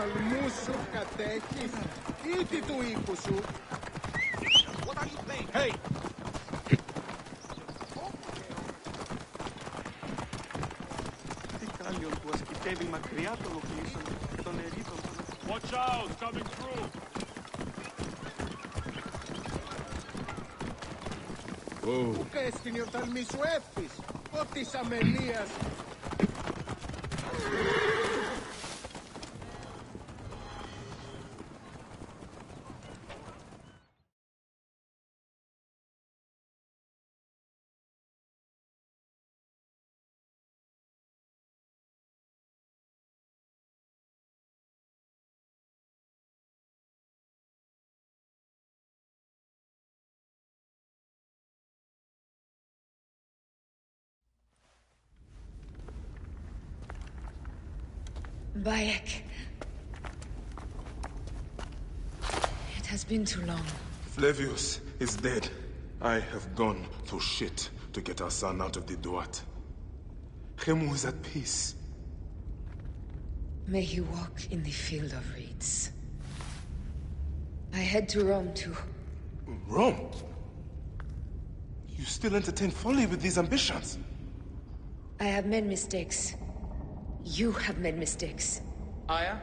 οφθαλμούς σου κατέχεις ή τι του οίκου σου?
What are you playing? Hey!
Τι κάλιον που ασκητεύει μακριά τον οπλίσον, τον ερήπων.
Watch out, coming through.
Πού καίστην η οφθαλμή σου εύθυς, ο της αμελίας.
Bayek. It has been too long.
Flavius is dead. I have gone through shit to get our son out of the Duat. Khemu is at peace.
May he walk in the field of reeds. I head to Rome too.
Rome? You still entertain folly with these ambitions?
I have made mistakes. You have made mistakes.
Aya?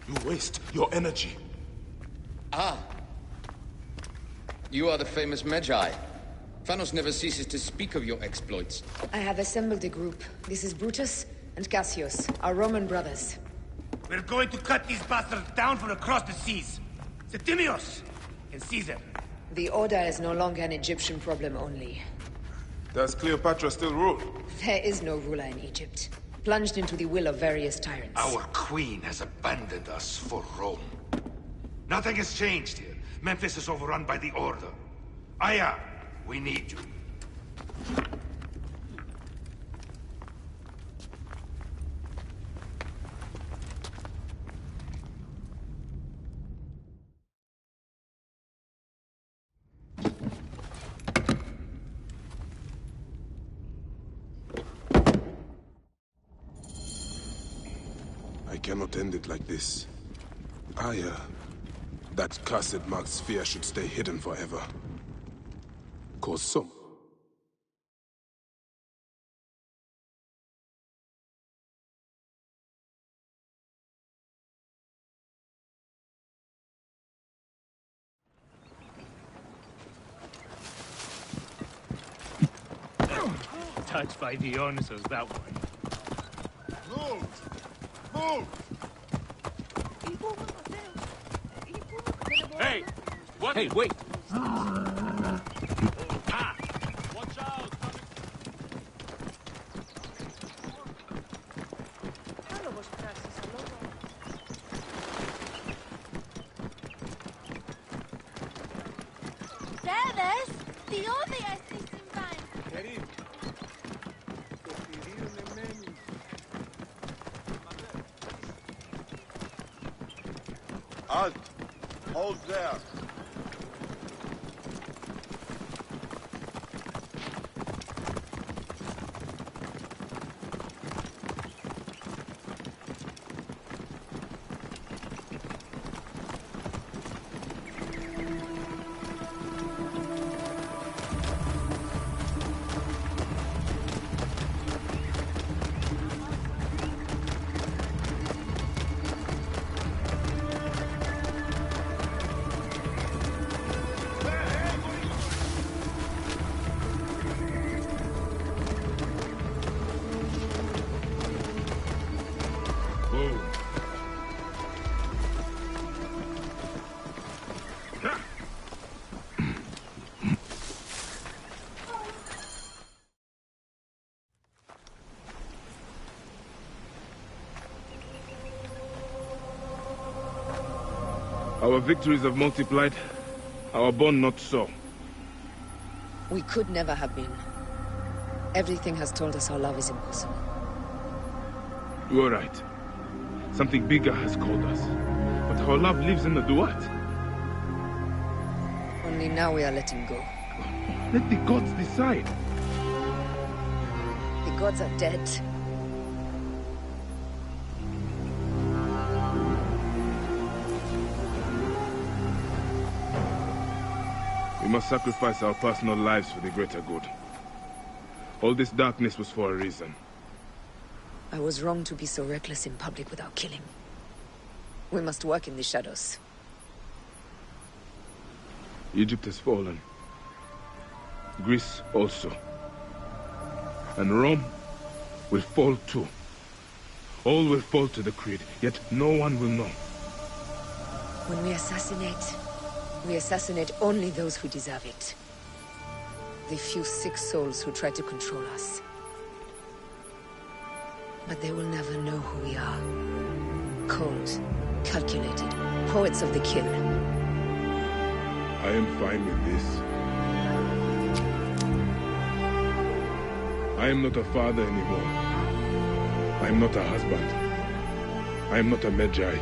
You waste your energy.
Ah. You are the famous Magi. Phanos never ceases to speak of your exploits.
I have assembled a group. This is Brutus and Cassius, our Roman brothers.
We're going to cut these bastards down from across the seas. Septimius and Caesar.
The Order is no longer an Egyptian problem only.
Does Cleopatra still rule?
There is no ruler in Egypt. Plunged into the will of various tyrants.
Our queen has abandoned us for Rome. Nothing has changed here. Memphis is overrun by the Order. Aya, we need you.
I cannot end it like this. Aya, that cursed marked sphere should stay hidden forever. Cause some.
Touched by Dionysus that way.
Move! Move!
Hey! What? Hey, wait!
Watch out,
Brothers, Theobius is in time.
Halt! Hold there!
Our victories have multiplied, our bond not so.
We could never have been. Everything has told us our love is impossible.
You are right. Something bigger has called us. But our love lives in the Duat.
Only now we are letting go.
Let the gods decide.
The gods are dead.
We must sacrifice our personal lives for the greater good. All this darkness was for a reason.
I was wrong to be so reckless in public without killing. We must work in the shadows.
Egypt has fallen. Greece also. And Rome will fall too. All will fall to the creed, yet no one will know.
When we assassinate only those who deserve it. The few sick souls who try to control us. But they will never know who we are. Cold, calculated, poets of the kill.
I am fine with this. I am not a father anymore. I am not a husband. I am not a Magi.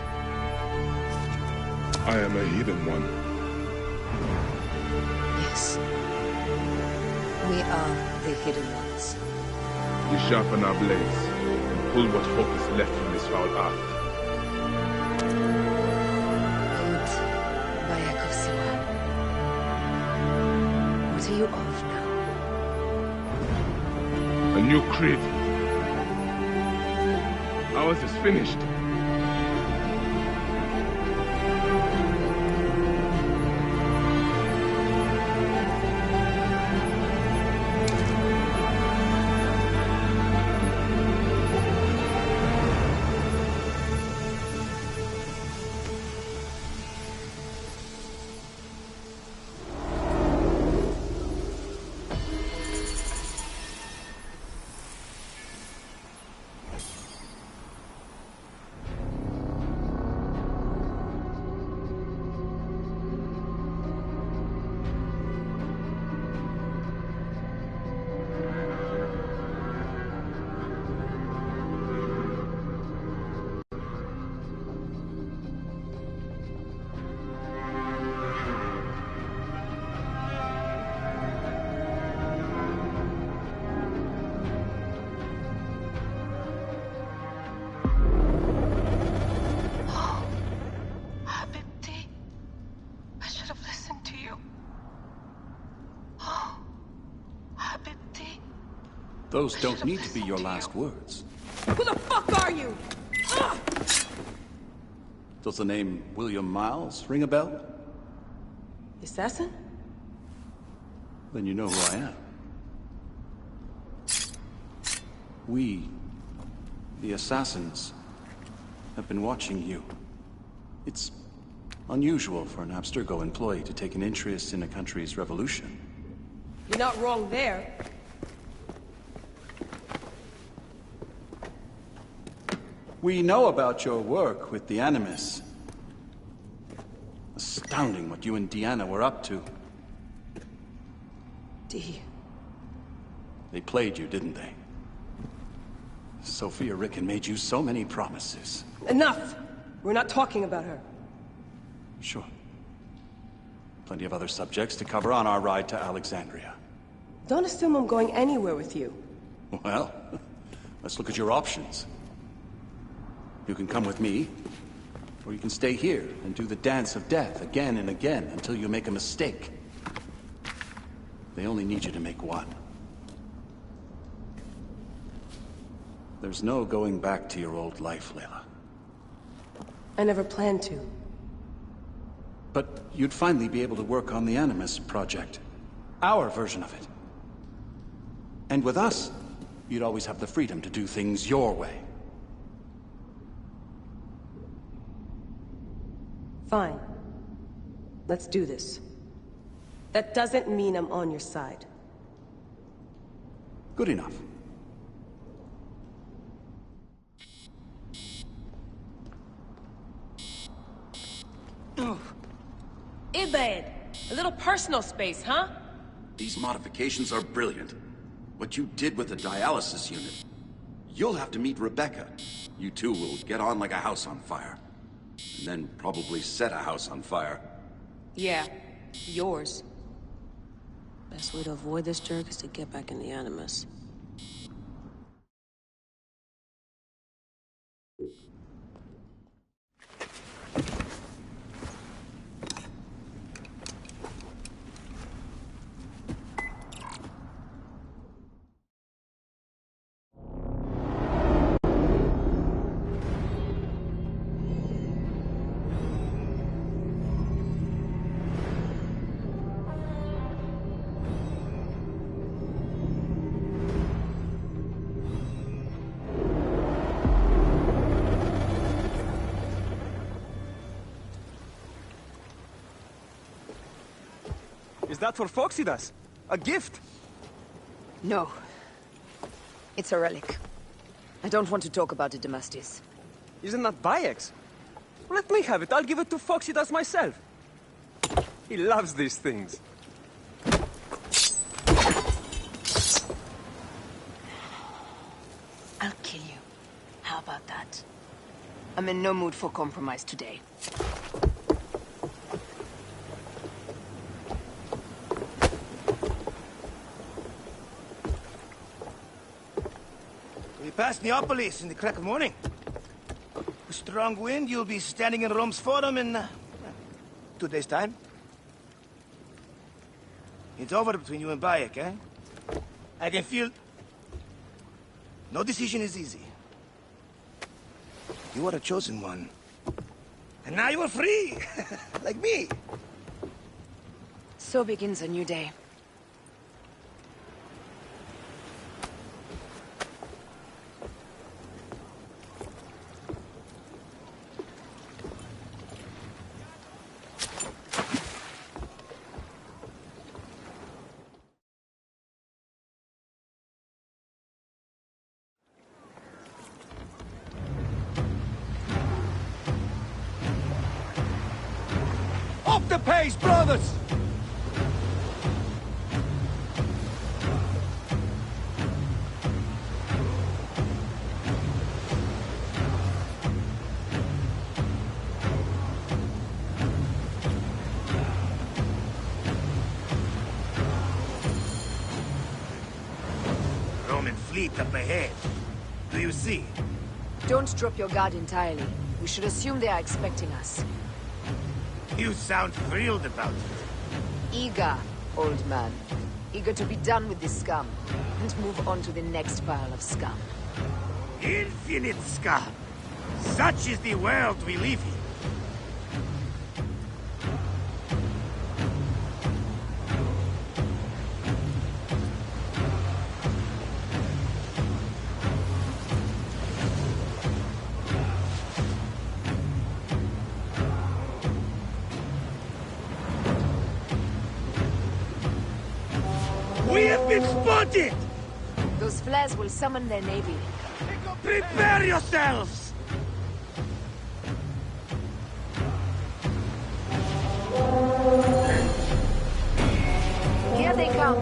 I am a hidden one.
Yes. We are the hidden ones.
We sharpen our blades and pull what hope is left from this foul earth.
Good. Bayek of Siwa. What are you of now?
A new creed. Ours is finished.
Those don't need to be your last words.
Who the fuck are you? Ah!
Does the name William Miles ring a bell?
The assassin?
Then you know who I am. We, the assassins, have been watching you. It's unusual for an Abstergo employee to take an interest in a country's revolution.
You're not wrong there.
We know about your work with the Animus. Astounding what you and Deanna were up to.
D.
They played you, didn't they? Sophia Ricken made you so many promises.
Enough! We're not talking about her.
Sure. Plenty of other subjects to cover on our ride to Alexandria.
Don't assume I'm going anywhere with you.
Well, let's look at your options. You can come with me, or you can stay here and do the dance of death again and again until you make a mistake. They only need you to make one. There's no going back to your old life, Layla.
I never planned to.
But you'd finally be able to work on the Animus project. Our version of it. And with us, you'd always have the freedom to do things your way.
Fine. Let's do this. That doesn't mean I'm on your side.
Good enough.
Ibed! A little personal space, huh?
These modifications are brilliant. What you did with the dialysis unit. You'll have to meet Rebecca. You two will get on like a house on fire. And then probably set a house on fire.
Yeah, yours. Best way to avoid this jerk is to get back in the Animus.
Is that for Phoxidas? A gift?
No. It's a relic. I don't want to talk about it, Damastis.
Isn't that Bayek's? Let me have it. I'll give it to Phoxidas myself. He loves these things.
I'll kill you. How about that? I'm in no mood for compromise today.
We pass Neapolis in the crack of morning. A strong wind, you'll be standing in Rome's Forum in 2 days' time. It's over between you and Bayek, eh? I can feel... No decision is easy. You are a chosen one. And now you are free! Like me!
So begins a new day.
Up the pace, brothers!
Roman fleet up ahead. Do you see?
Don't drop your guard entirely. We should assume they are expecting us.
You sound thrilled about it.
Eager, old man. Eager to be done with this scum, and move on to the next pile of scum.
Infinite scum! Such is the world we live in. We have been spotted!
Those flares will summon their navy.
Prepare yourselves!
Here they come.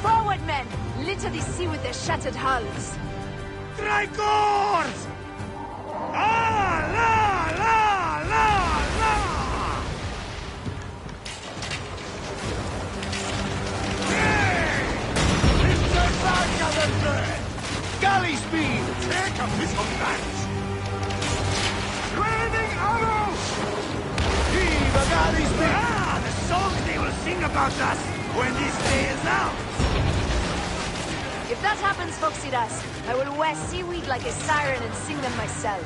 Forward, men! Litter the sea with their shattered hulls.
Tricors! Ah, la, la, la, la!
Galley speed! Take up his advantage! Raining arrows! Heave a galley speed!
Ah, the songs they will sing about us when this day is out!
If that happens, Phoxidas, I will wear seaweed like a siren and sing them myself.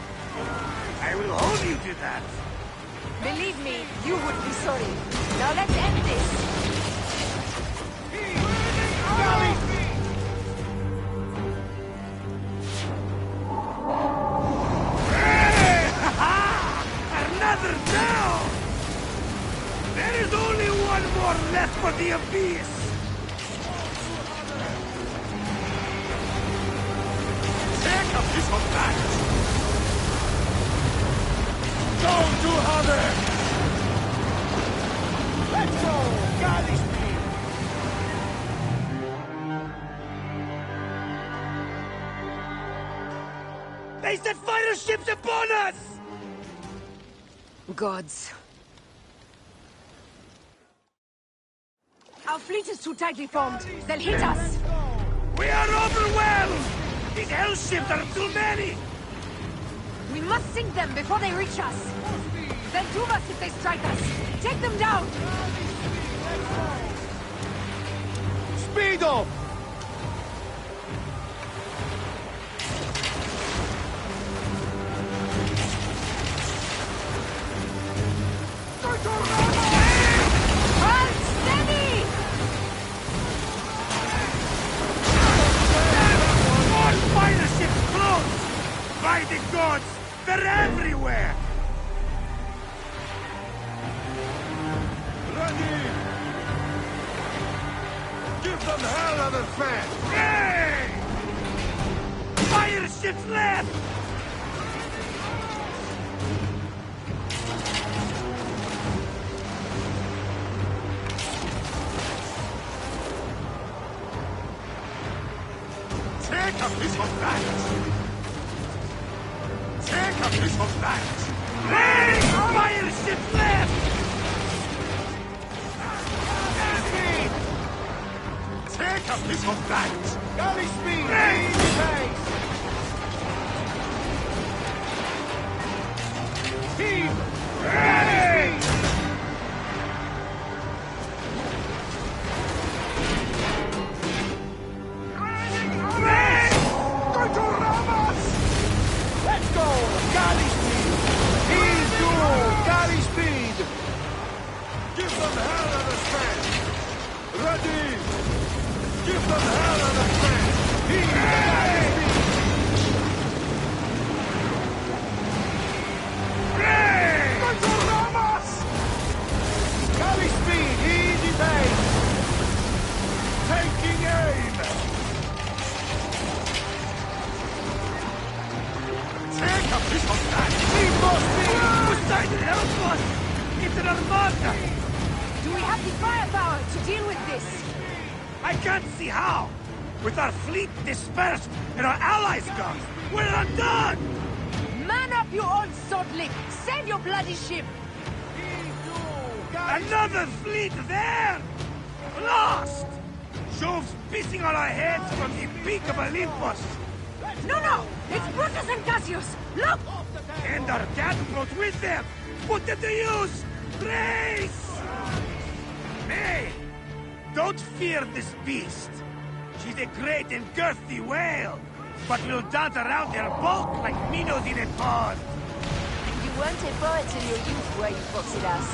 I will hold you to that.
Believe me, you would be sorry. Now let's end this.
Galley speed! Another down! There is only one more left for the abyss!
Take up his advantage! Don't do harder! Let's go! Galley speed!
They set fighter ships upon us!
Gods. Our fleet is too tightly formed. They'll hit us.
We are overwhelmed! These hell ships are too many!
We must sink them before they reach us. They'll do us if they strike us. Take them down!
Speedo!
Hold steady!
More fighter ships close! By the gods, they're everywhere!
Give them hell on the fan!
Hey! Fire ships left!
Take a piece of that! Take a piece of that!
Hey! Fire ships left!
Take a piece of that!
Galley speed! Easy pace! Team! Galley speed! Let's go! Galley speed! He's dual! Galley speed!
Give them hell on the fan! Ready! Give them hell on the fan! He's the galley speed!
Galley speed! Easy pace!
Taking aim! Take a piece of that!
Need more speed! Poseidon, help us! It's an armada!
Do we have the firepower to deal with this?
I can't see how! With our fleet dispersed and our allies gone, we're undone!
Man up, you old sodlick! Save your bloody ship!
Another fleet there! Lost! Jove's pissing on our heads from the peak of Olympus!
No! It's Brutus and Cassius! Look!
And our catapult with them! Put them to use! Brace! May! Don't fear this beast! She's a great and girthy whale, but will dart around her bulk like minnows in a pond!
You weren't a poet in your youth, were you, Foxidas?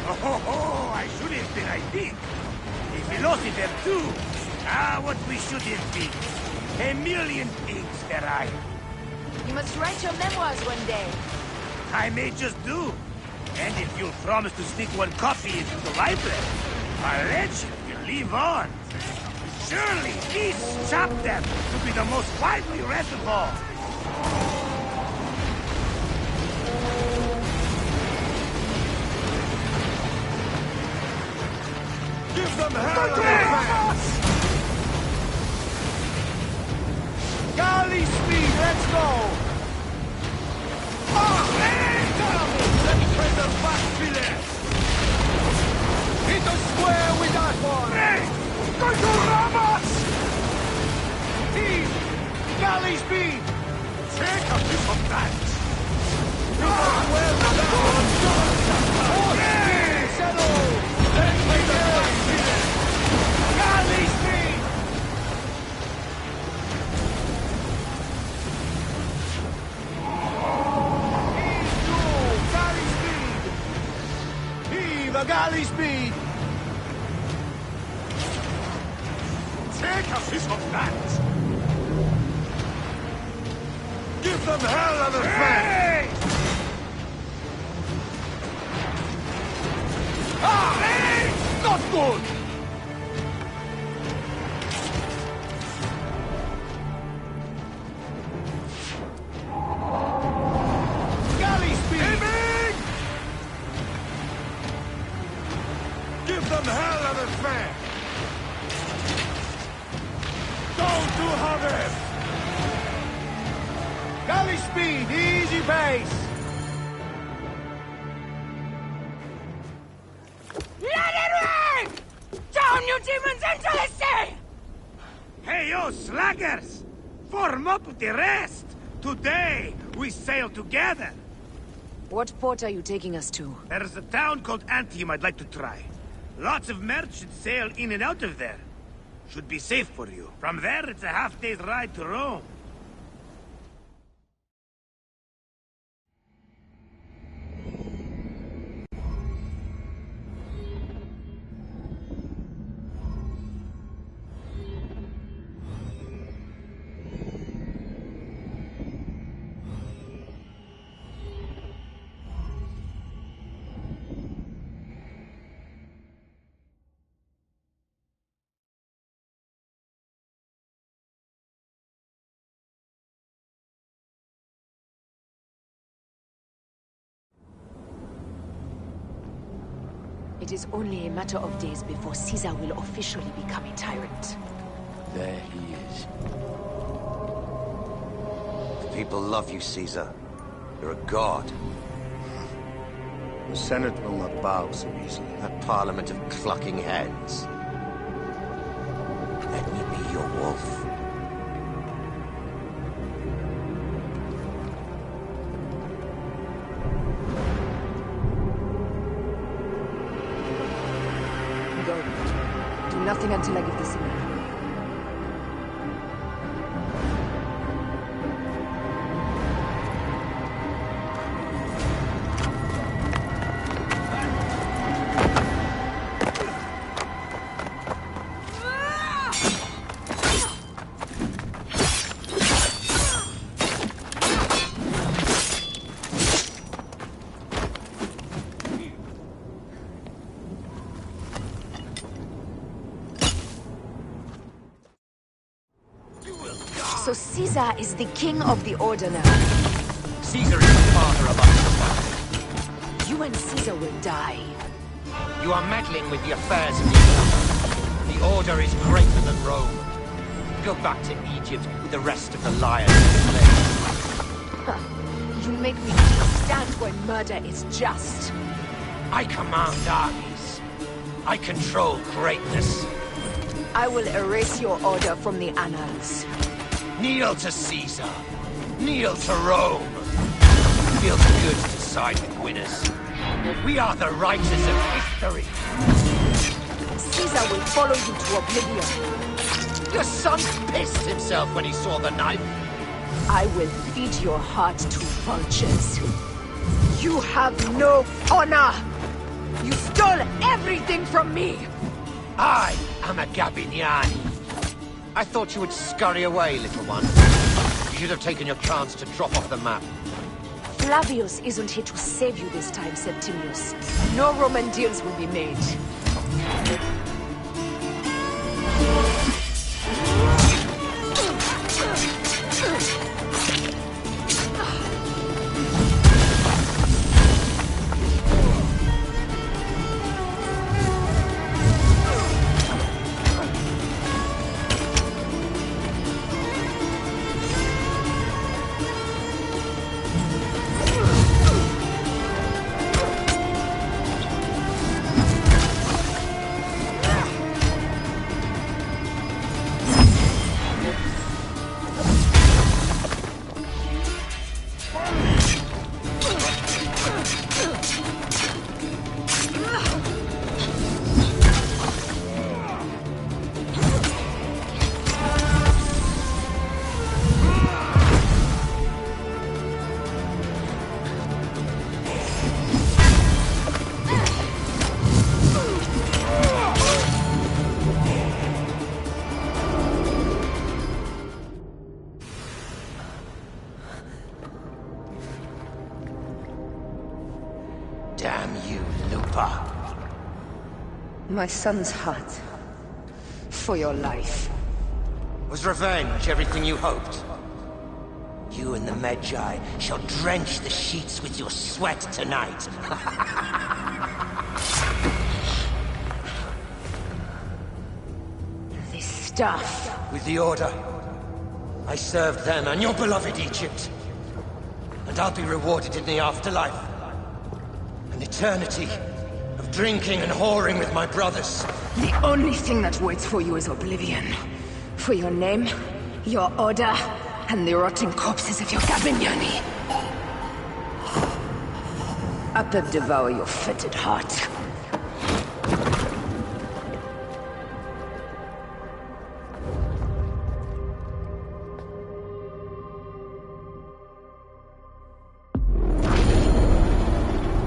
Oh, I should have been, I think. A philosopher, too. What we shouldn't be. A million things that I...
You must write your memoirs one day.
I may just do. And if you'll promise to sneak one copy into the library, our legend will live on. Surely this chapter will be the most widely read of all.
Give them hell on the fan!
Galley speed, let's go!
Let's the back fillet!
Hit the square with that one! Hey! Go to Ramos! Team! Galley speed!
Take a piece of that!
Well done! Settle!
Let's play the back fillet!
Galley speed! Heave, galley speed!
Take a piece of that! Give them hell on the fan!
Not good! Galley speed!
Aiming! Give them hell on the fan! Don't do harvest!
Galley speed, easy pace!
Let it rain! Down, you demons, into the sea!
Hey, you slackers! Form up with the rest! Today, we sail together!
What port are you taking us to?
There's a town called Antium I'd like to try. Lots of merchants sail in and out of there. Should be safe for you. From there, it's a half-day's ride to Rome.
It is only a matter of days before Caesar will officially become a tyrant.
There he is. The people love you, Caesar. You're a god.
The Senate will not bow so easily.
That parliament of clucking hens. Let me be your wolf.
Go. Do nothing until I give the signal. So Caesar is the king of the Order now.
Caesar is the father of us.
You and Caesar will die.
You are meddling with the affairs of the Order. The Order is greater than Rome. Go back to Egypt with the rest of the lions and slaves.
You make me understand when murder is just.
I command armies. I control greatness.
I will erase your order from the annals.
Kneel to Caesar. Kneel to Rome. Feels good to side with winners. We are the writers of history.
Caesar will follow you to oblivion.
Your son pissed himself when he saw the knife.
I will feed your heart to vultures. You have no honor! You stole everything from me!
I am a Gabiniani. I thought you would scurry away, little one. You should have taken your chance to drop off the map.
Flavius isn't here to save you this time, Septimius. No Roman deals will be made.
Damn you, Lupa.
My son's heart. For your life.
Was revenge everything you hoped? You and the Magi shall drench the sheets with your sweat tonight.
This stuff.
With the Order, I served them and your beloved Egypt. And I'll be rewarded in the afterlife. An eternity of drinking and whoring with my brothers.
The only thing that waits for you is oblivion. For your name, your order, and the rotting corpses of your Gabiniani. Up and devour your fetid heart.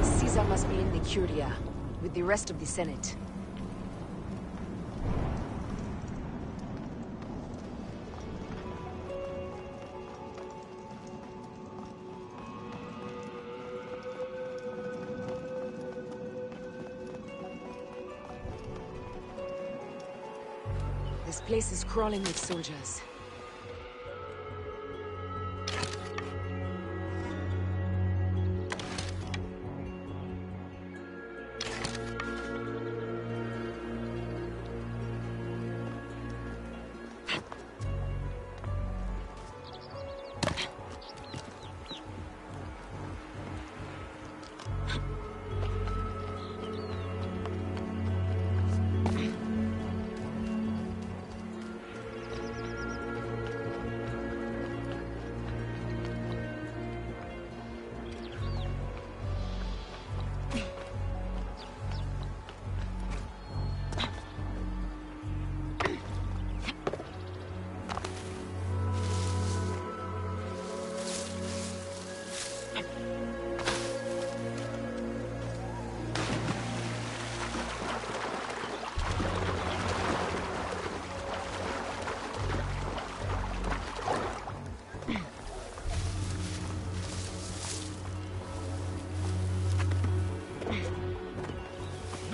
Caesar must be in the Curia, with the rest of the Senate. This place is crawling with soldiers.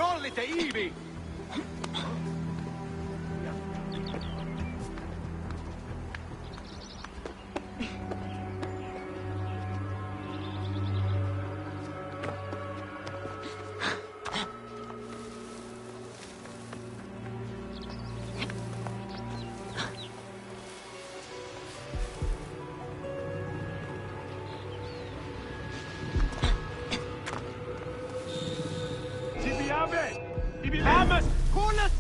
Rollite ivi! Hamas! Coolness!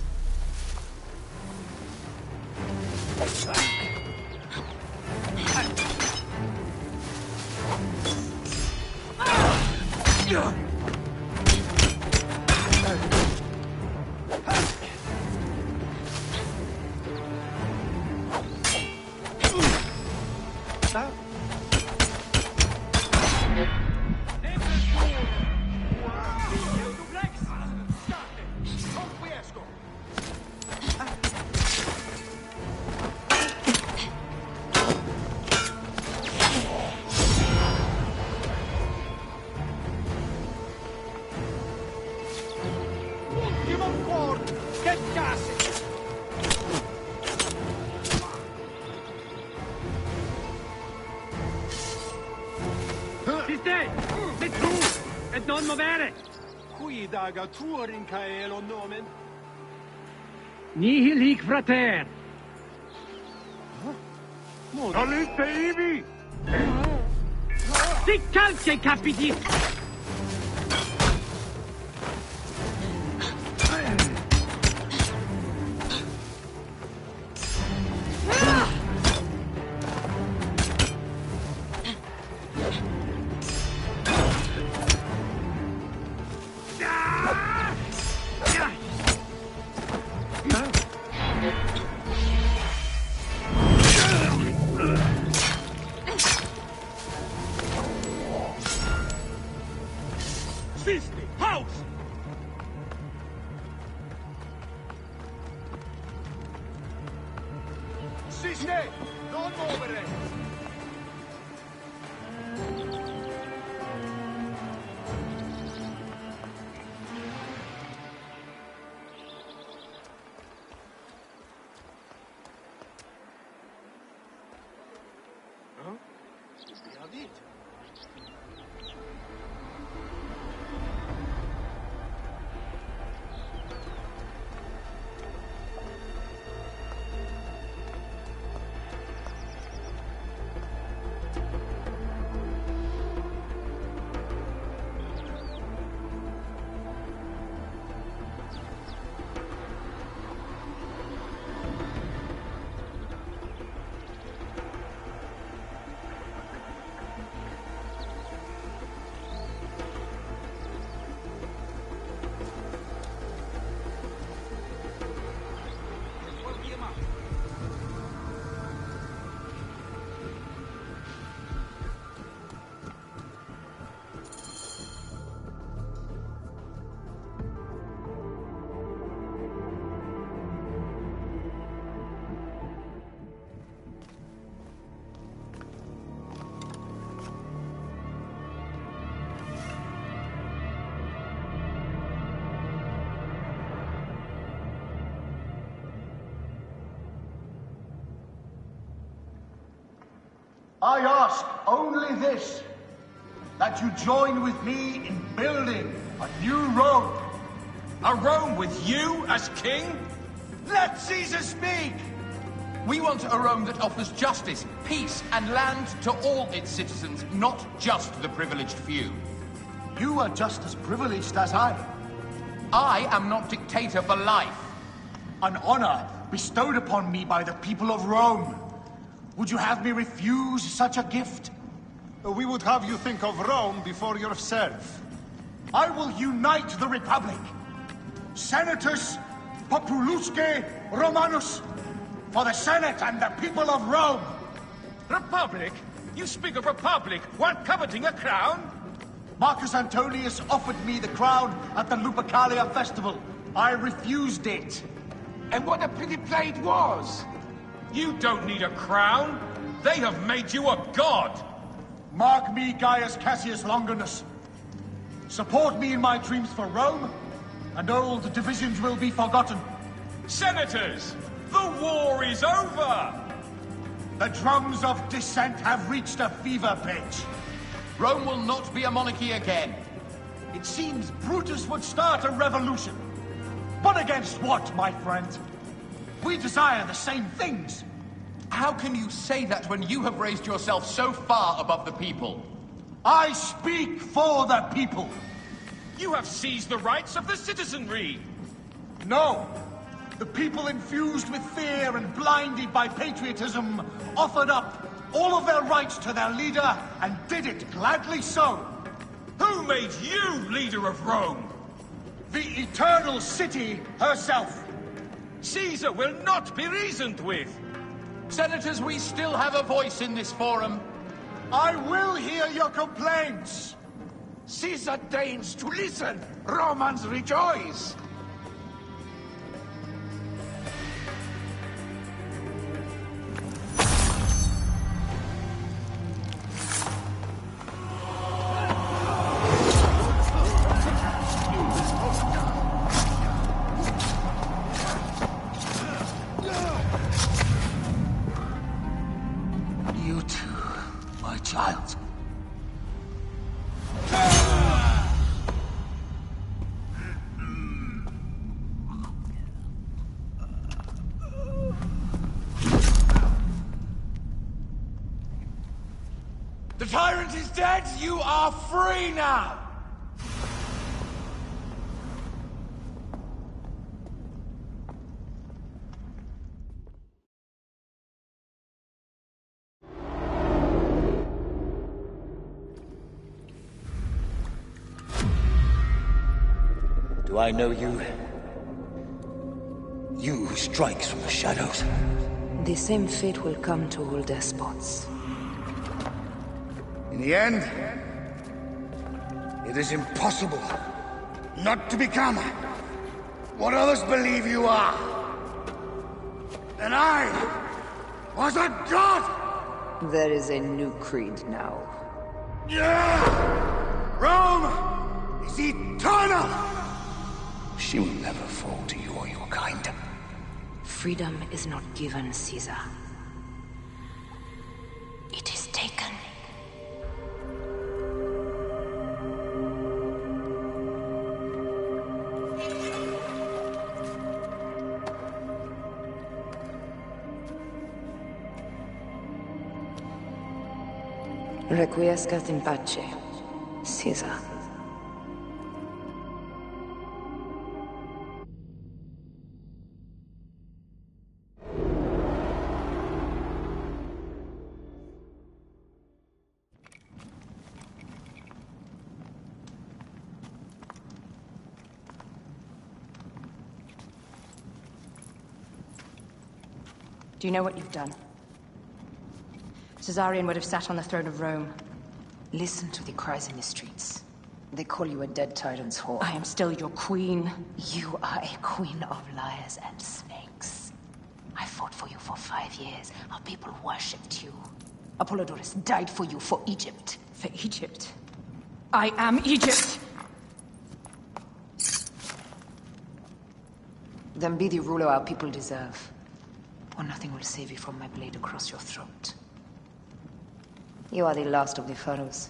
Non movere! Qui daga tuorin caelo nomen.
Nihil hic frater.
Aliste ivi!
Sic calce capiti!
Non muovere!
I ask only this, that you join with me in building a new Rome.
A Rome with you as king? Let Caesar speak! We want a Rome that offers justice, peace, and land to all its citizens, not just the privileged few.
You are just as privileged as I.
I am not dictator for life.
An honor bestowed upon me by the people of Rome. Would you have me refuse such a gift?
We would have you think of Rome before yourself.
I will unite the Republic. Senatus Populusque Romanus, for the Senate and the people of Rome.
Republic? You speak of Republic while coveting a crown?
Marcus Antonius offered me the crown at the Lupercalia festival. I refused it.
And what a pity play it was! You don't need a crown. They have made you a god.
Mark me, Gaius Cassius Longinus. Support me in my dreams for Rome, and old divisions will be forgotten.
Senators, the war is over!
The drums of dissent have reached a fever pitch.
Rome will not be a monarchy again.
It seems Brutus would start a revolution. But against what, my friend? We desire the same things.
How can you say that when you have raised yourself so far above the people?
I speak for the people.
You have seized the rights of the citizenry.
No. The people infused with fear and blinded by patriotism offered up all of their rights to their leader and did it gladly so.
Who made you leader of Rome?
The eternal city herself.
Caesar will not be reasoned with.
Senators, we still have a voice in this forum.
I will hear your complaints.
Caesar deigns to listen. Romans rejoice.
You too, my child.
The tyrant is dead. You are free now.
Do I know you? You who strikes from the shadows.
The same fate will come to all despots.
In the end, it is impossible not to become what others believe you are. And I was a god!
There is a new creed now.
Yeah! Rome is eternal!
She will never fall to you or your kind.
Freedom is not given, Caesar. It is taken. Requiescat in pace, Caesar.
Do you know what you've done? Caesarion would have sat on the throne of Rome.
Listen to the cries in the streets. They call you a dead tyrant's whore.
I am still your queen.
You are a queen of liars and snakes. I fought for you for 5 years. Our people worshipped you. Apollodorus died for you, for Egypt.
For Egypt? I am Egypt!
Then be the ruler our people deserve. Or nothing will save you from my blade across your throat. You are the last of the pharaohs.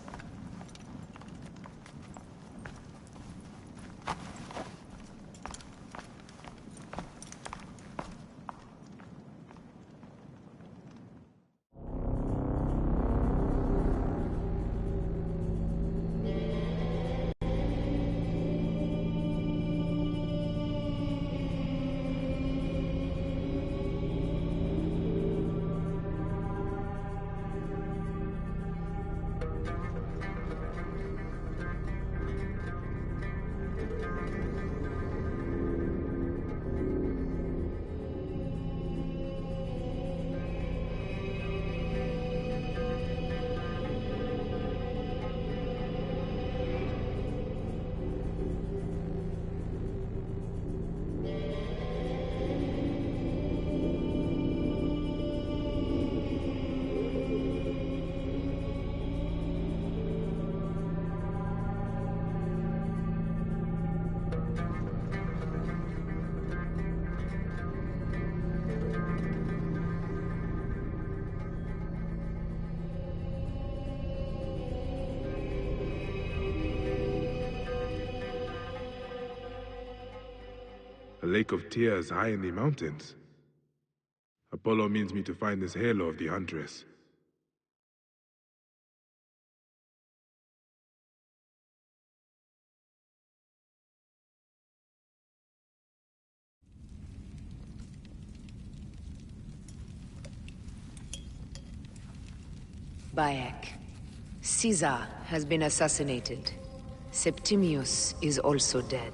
A lake of tears high in the mountains. Apollo means me to find this halo of the Huntress.
Bayek. Caesar has been assassinated. Septimius is also dead.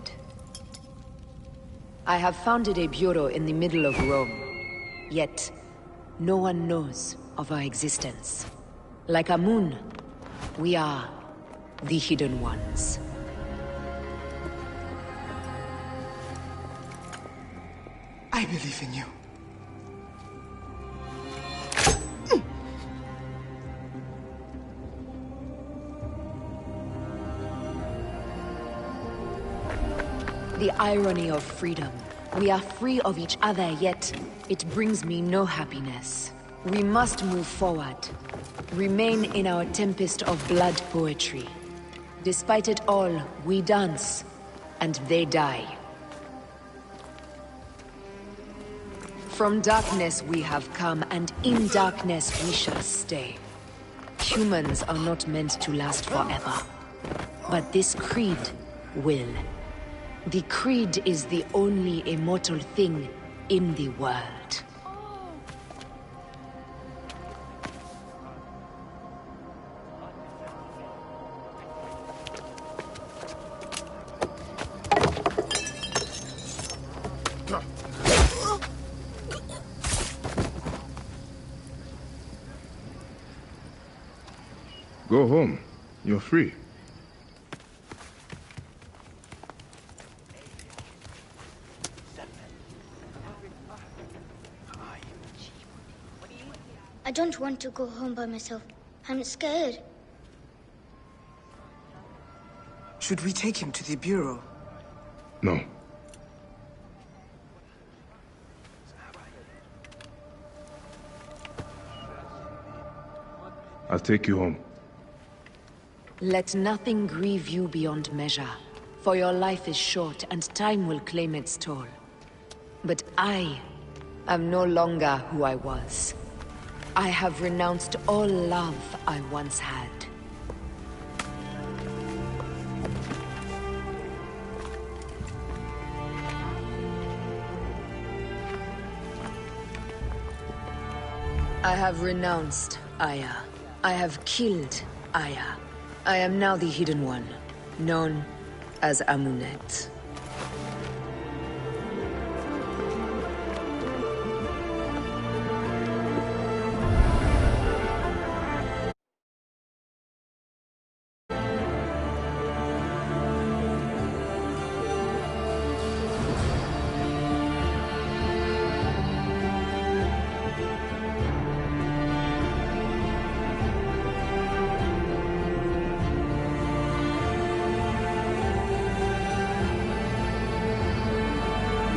I have founded a bureau in the middle of Rome. Yet, no one knows of our existence. Like Amun, we are the Hidden Ones.
I believe in you.
The irony of freedom. We are free of each other, yet it brings me no happiness. We must move forward. Remain in our tempest of blood poetry. Despite it all, we dance, and they die. From darkness we have come, and in darkness we shall stay. Humans are not meant to last forever. But this creed will. The creed is the only immortal thing in the world.
Go home. You're free.
I don't want to go home by myself. I'm scared.
Should we take him to the bureau?
No. I'll take you home.
Let nothing grieve you beyond measure, for your life is short and time will claim its toll. But I am no longer who I was. I have renounced all love I once had. I have renounced Aya. I have killed Aya. I am now the Hidden One, known as Amunet.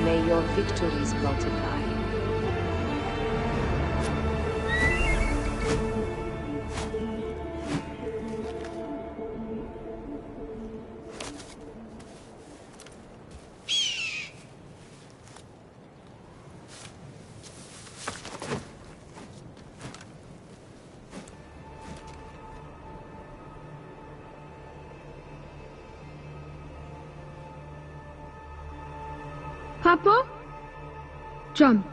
May your victories multiply.
Papa? Jump.